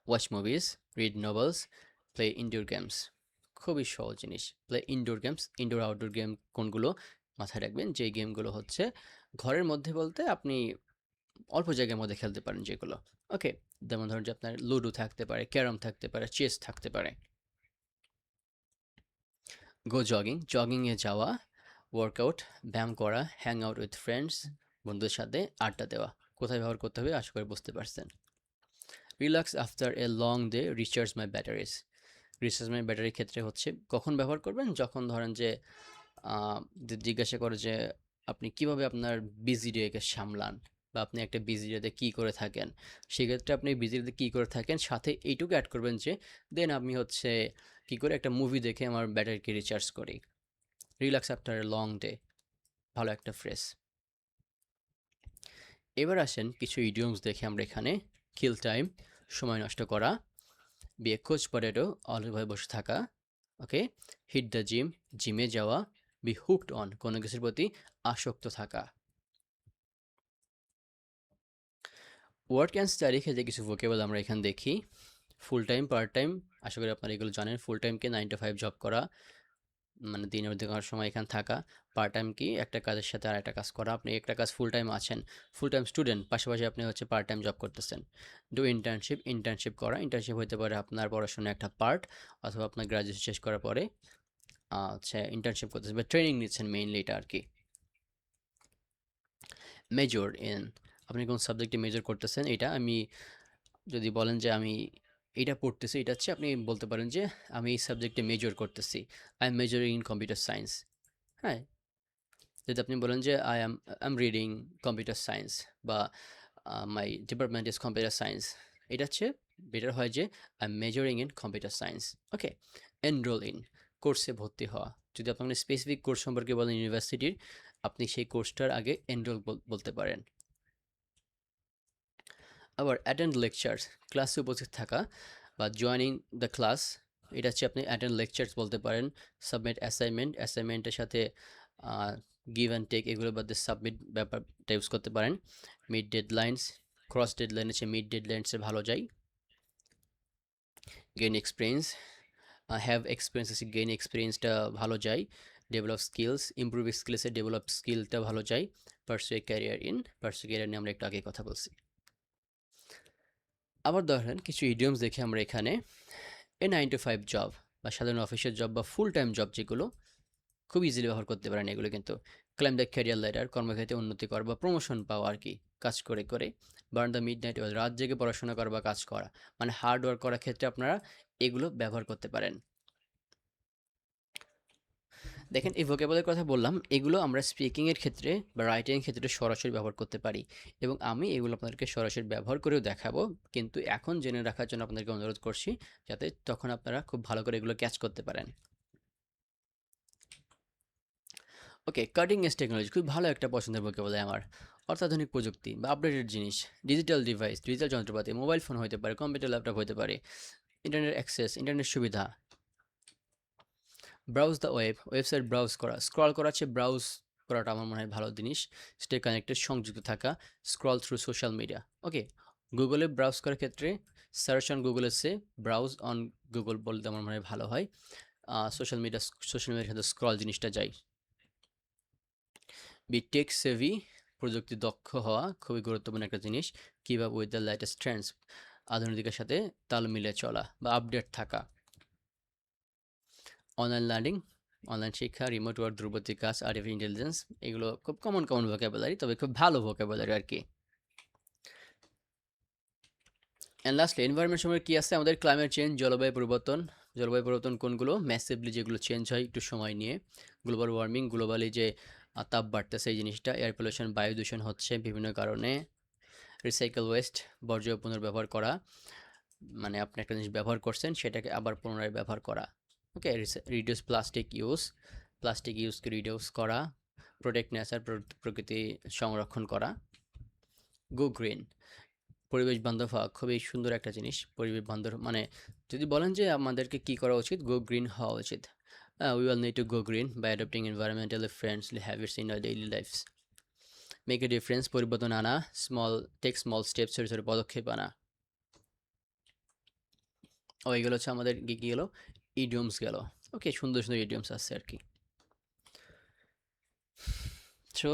Watch movies, read novels, play indoor games. খুবই সহজ জিনিস। Play indoor games, indoor outdoor game কোনগুলো মাথায় রাখবেন, যে গেমগুলো হচ্ছে ঘরের মধ্যে বলতে আপনি অল্প জায়গার মধ্যে খেলতে পারেন যেগুলো। ওকে? যেমন ধরুন যে আপনার লুডো থাকতে পারে, ক্যারম থাকতে পারে, চেস থাকতে পারে। গো জগিং, জগিংয়ে যাওয়া, ওয়ার্কআউট, ব্যায়াম করা, হ্যাং আউট উইথ ফ্রেন্ডস, বন্ধুদের সাথে আড্ডা দেওয়া। কোথায় ব্যবহার করতে হবে আশা করি বুঝতে পারছেন। Relax after a long day, recharge my batteries. Recharge my ব্যাটারির ক্ষেত্রে হচ্ছে কখন ব্যবহার করবেন, যখন ধরেন যে জিজ্ঞাসা করে যে আপনি কিভাবে আপনার বিজি ডেকে সামলান বা আপনি একটা বিজি ডেতে কী করে থাকেন, সেক্ষেত্রে আপনি বিজি ডেতে কী করে থাকেন সাথে এইটুকু অ্যাড করবেন যে দেন আমি হচ্ছে কী করে একটা মুভি দেখে আমার ব্যাটারিকে রিচার্জ করি। Relax after a long day, ভালো একটা ফ্রেজ। এবার আসেন কিছু ইডিয়মস দেখে আমরা এখানে। কিল টাইম, সময় নষ্ট করা। বি এ কোচ পটেটো, অলসভাবে বসে থাকা। ওকে? হিট দ্য জিম, জিমে যাওয়া। বি হুকড অন, কোনো কিছুর প্রতি আসক্ত থাকা। ওয়ার্ক অ্যান্ড স্টাডি ক্ষেত্রে কিছু ভোকেবল আমরা এখানে দেখি। ফুল টাইম, পার্ট টাইম, আশা করি আপনারা এগুলো জানেন। ফুল টাইমকে 9 to 5 জব করা, মানে দিনের অধিকাংশ সময় এখানে থাকা। পার্ট টাইম কি, একটা কাজের সাথে আরেকটা কাজ করা। আপনি একটা কাজ ফুল টাইম আছেন, ফুল টাইম স্টুডেন্ট, পাশাপাশি আপনি হচ্ছে পার্ট টাইম জব করতেছেন। ডু ইন্টার্নশিপ, ইন্টার্নশিপ করা। ইন্টার্নশিপ হতে পারে আপনার পড়াশোনার একটা পার্ট, অথবা আপনার গ্রাজুয়েশন শেষ করার পরে হচ্ছে ইন্টার্নশিপ করতেছেন বা ট্রেনিং নিচ্ছেন, মেইনলি এটা আর কি। মেজর ইন, আপনি কোন সাবজেক্টে মেজর করতেছেন, এটা আমি যদি বলেন যে আমি এটা পড়তেছি, এটা হচ্ছে আপনি বলতে পারেন যে আমি এই সাবজেক্টে মেজর করতেছি, I am majoring in computer science. হ্যাঁ? যদি আপনি বলেন যে I am reading computer science বা my department is computer science, এটা হচ্ছে বেটার হয় যে I am majoring in computer science. Okay? Enrol in, কোর্সে ভর্তি হওয়া। যদি আপনি স্পেসিফিক কোর্স সম্পর্কে বলেন ইউনিভার্সিটির, আপনি সেই কোর্সটার আগে এনরোল বলতে পারেন। আবার অ্যাটেন্ড লেকচার্স, ক্লাসে উপস্থিত থাকা বা জয়েনিং দ্য ক্লাস, এটা হচ্ছে আপনি অ্যাটেন্ড লেকচার্স বলতে পারেন। সাবমিট অ্যাসাইনমেন্ট, অ্যাসাইনমেন্টের সাথে গিভ অ্যান্ড টেক, এগুলো বাদে সাবমিট ব্যাপারটা ইউজ করতে পারেন। মিড ডেডলাইন্স, ক্রস ডেডলাইন হচ্ছে মিড ডেডলাইন্সে ভালো যায়। গেইন এক্সপিরিয়েন্স, হ্যাভ এক্সপিরিয়েন্স আছে, গেইন এক্সপিরিয়েন্সটা ভালো যায়। ডেভেলপ স্কিলস, ইমপ্রুভ স্কিলসে ডেভেলপ স্কিলটা ভালো যায়। Pursue A career in, pursue career নিয়ে আমরা একটু আগে কথা বলছি। আবার ধরেন কিছু ইডিয়মস দেখি আমরা এখানে। এ 9 to 5 জব বা সাধারণ অফিসের জব বা ফুল টাইম জব, যেগুলো খুব ইজিলি ব্যবহার করতে পারেন এগুলো কিন্তু। ক্লাইম দ্য ক্যারিয়ার ল্যাডার, কর্মক্ষেত্রে উন্নতি করা বা প্রমোশন পাওয়া আর কি, কাজ করে করে। বার্ন দ্য মিড নাইট, রাত জেগে পড়াশোনা করা বা কাজ করা, মানে হার্ড ওয়ার্ক করার ক্ষেত্রে আপনারা এগুলো ব্যবহার করতে পারেন। দেখেন এই ভোকাবুলারির কথা বললাম, এগুলো আমরা স্পিকিংয়ের ক্ষেত্রে বা রাইটিংয়ের ক্ষেত্রে সরাসরি ব্যবহার করতে পারি এবং আমি এগুলো আপনাদেরকে সরাসরি ব্যবহার করেও দেখাবো, কিন্তু এখন জেনে রাখার জন্য আপনাদেরকে অনুরোধ করছি যাতে তখন আপনারা খুব ভালো করে এগুলো ক্যাচ করতে পারেন। ওকে, কাটিং এজ টেকনোলজি খুব ভালো একটা পছন্দের ভোকাবুলারি আমার। অত্যাধুনিক প্রযুক্তি বা আপডেটেড জিনিস, ডিজিটাল ডিভাইস, ডিজিটাল যন্ত্রপাতি, মোবাইল ফোন হতে পারে, কম্পিউটার ল্যাপটপ হতে পারে, ইন্টারনেট অ্যাক্সেস, ইন্টারনেট সুবিধা। Browse the web, website browse করা, স্ক্রল করা হচ্ছে ব্রাউজ করাটা আমার মনে হয় ভালো জিনিস। স্টে কানেক্টেড, সংযুক্ত থাকা, স্ক্রল থ্রু সোশ্যাল মিডিয়া। ওকে, গুগলে ব্রাউজ করার ক্ষেত্রে সার্চ অন গুগলের চেয়ে ব্রাউজ অন গুগল বলতে আমার মনে হয় ভালো হয়। সোশ্যাল মিডিয়ার ক্ষেত্রে স্ক্রল জিনিসটা যায়। বি টেক সেভি, প্রযুক্তি দক্ষ হওয়া খুবই গুরুত্বপূর্ণ একটা জিনিস। Keep up with the latest trends, আধুনিকের সাথে তাল মিলিয়ে চলা বা আপডেট থাকা। অনলাইন লার্নিং, অনলাইন শিক্ষা, রিমোট ওয়ার্ক, দূরবর্তী কাজ, আর্টিফিশিয়াল ইন্টেলিজেন্স, এগুলো খুব কমন ভোকাবুলারি, তবে খুব ভালো ভোকাবুলারি আর কি। অ্যান্ড লাস্টলি এনভায়রনমেন্ট সময় কি আছে আমাদের? ক্লাইমেট চেঞ্জ, জলবায়ু পরিবর্তন। জলবায়ু পরিবর্তন কোনগুলো? ম্যাসিভলি যেগুলো চেঞ্জ হয় একটু সময় নিয়ে। গ্লোবাল ওয়ার্মিং, গ্লোবালি যে তাপ বাড়তেছে এই জিনিসটা। এয়ার পলিউশন, বায়ু দূষণ হচ্ছে বিভিন্ন কারণে। রিসাইকেল ওয়েস্ট, বর্জ্য পুনর্ব্যবহার করা, মানে আপনি একটা জিনিস ব্যবহার করছেন সেটাকে আবার পুনরায় ব্যবহার করা। Okay. Reduce plastic use, plastic ইউজকে রিডিউস করা। প্রোটেক্ট নেচার, প্রকৃতি সংরক্ষণ করা। গো গ্রিন, পরিবেশ বান্ধব হওয়া খুবই সুন্দর একটা জিনিস। পরিবেশ বান্ধব মানে যদি বলেন যে আমাদেরকে কি করা উচিত, গো গ্রিন হওয়া উচিত। We all need to go green by adopting environmentally friendly habits in our daily lifes. Make a difference, পরিবর্তন আনা। টেক স্মল স্টেপস, ছোটো ছোটো পদক্ষেপ আনা। ও এগুলো হচ্ছে আমাদের কি গেলো, ইডিয়মস গেল। ওকে, সুন্দর সুন্দর ইডিয়মস আছে আর কি। সো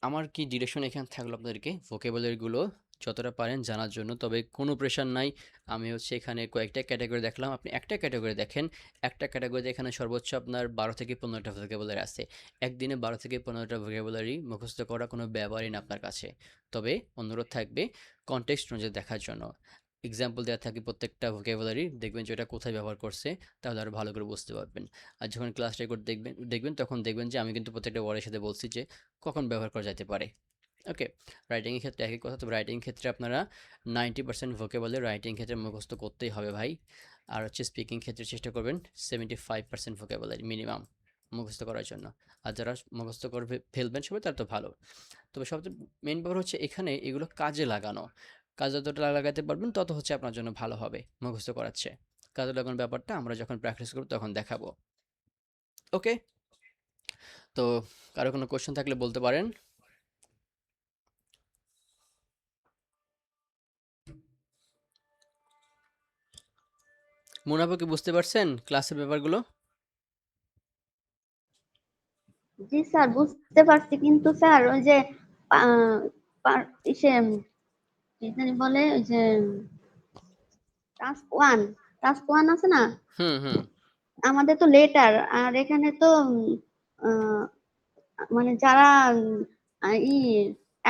আমার কি ডিরেকশন এখানে থাকলো আপনাদেরকে ভোকাবুলারিগুলো যতটা পারেন জানার জন্য, তবে কোনো প্রেশার নাই। আমি হচ্ছে এখানে কয়েকটা ক্যাটাগরি দেখলাম, আপনি একটা ক্যাটাগরি দেখেন। একটা ক্যাটাগরিতে এখানে সর্বোচ্চ আপনার 12 থেকে 15টা ভোকাবুলারি আছে। একদিনে 12 থেকে 15টা ভোকাবুলারি মুখস্থ করা কোনো ব্যাপারই না আপনার কাছে। তবে অনুরোধ থাকবে কনটেক্সট অনুযায়ী দেখার জন্য। এক্সাম্পল দেওয়া থাকে প্রত্যেকটা ভোকাবুলারি, দেখবেন যে এটা কোথায় ব্যবহার করছে, তাহলে আরও ভালো করে বুঝতে পারবেন। আর যখন ক্লাস রেকর্ড দেখবেন তখন দেখবেন যে আমি কিন্তু প্রত্যেকটা ওয়ার্ডের সাথে বলছি যে কখন ব্যবহার করা যেতে পারে। ওকে। রাইটিংয়ের ক্ষেত্রে একই কথা, তবে রাইটিং ক্ষেত্রে আপনারা 90% ভোকাবুলারি রাইটিং ক্ষেত্রে মুখস্থ করতেই হবে ভাই। আর হচ্ছে স্পিকিং ক্ষেত্রে চেষ্টা করবেন 75% ভোকাবুলারি মিনিমাম মুখস্থ করার জন্য। আর যারা মুখস্থ করবে ফেলবেন সবাই তার তো ভালো। তবে সবচেয়ে মেন ব্যাপার হচ্ছে এখানে এগুলো কাজে লাগানো। কাজে যতটা লাগাতে পারবেন তত হচ্ছে আপনার জন্য ভালো হবে মুখস্থ করাচ্ছে। কাজে লাগানোর ব্যাপারটা আমরা যখন প্র্যাকটিস করব তখন দেখাবো। ওকে। তো কারো কোনো কোশ্চেন থাকলে বলতে পারেন। মুনাফা কি বুঝতে পারছেন ক্লাসের ব্যাপারগুলো? জি স্যার, বুঝতে পারছি, কিন্তু স্যার ওই যে আহ, ইসে কি জানি বলে, ওই যে টাস্ক ওয়ান আছে না, হুম হুম। আমাদের তো লেটার, আর এখানে তো আহ, মানে যারা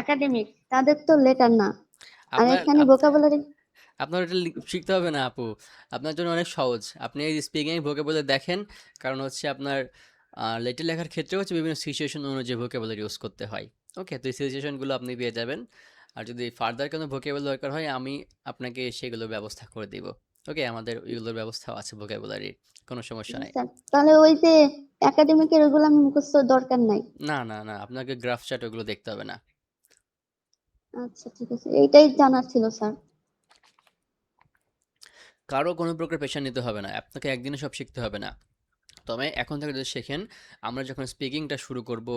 একাডেমিক তাদের তো লেটার না, আর আপনার এখানে ভোকাবুলারি। আপনার এটা শিখতে হবে না আপু, আপনার জন্য অনেক সহজ। আপনি এই স্পিকিং ভোকাবুলারি দেখেন, কারণ হচ্ছে আপনার লেটার লেখার ক্ষেত্রে হচ্ছে বিভিন্ন সিচুয়েশন অনুযায়ী ভোকাবুলারি ইউজ করতে হয়। ওকে, তো এই সিচুয়েশনগুলো আপনি পেয়ে যাবেন। আর যদি ফার্দার কোনো ভোকাবুলারি দরকার হয় আমি আপনাকে সেগুলোর ব্যবস্থা করে দিব। ওকে, আমাদের ওইগুলোর ব্যবস্থাও আছে ভোকাবুলারির, কোনো সমস্যা জি নাই। স্যার, তাহলে ওই যে একাডেমিকের ওগুলো আমি মুখস্থ দরকার নাই। না না না, আপনাকে গ্রাফ চার্ট ওগুলো দেখতে হবে না। আচ্ছা ঠিক আছে, এইটাই জানার ছিল স্যার। কারো কোনো প্রকার প্রেশার নিতে হবে না, আপনাকে একদিনে সব শিখতে হবে না। তবে এখন থেকে যদি শেখেন, আমরা যখন স্পিকিংটা শুরু করব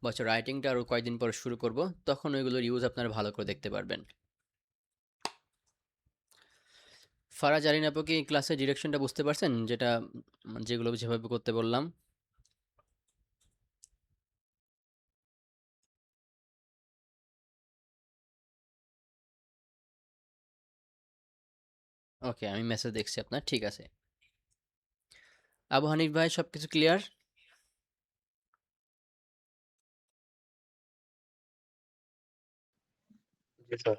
বা হচ্ছে রাইটিংটা আরও কয়েকদিন পরে শুরু করব, তখন ওইগুলোর ইউজ আপনারা ভালো করে দেখতে পারবেন। ফারাজ জারিন আপু কি ক্লাসের ডিরেকশনটা বুঝতে পারছেন, যেগুলো যেভাবে করতে বললাম? ওকে, আমি মেসেজ দেখছি আপনার, ঠিক আছে। আবু হানিফ ভাই সব কিছু ক্লিয়ার? জি স্যার।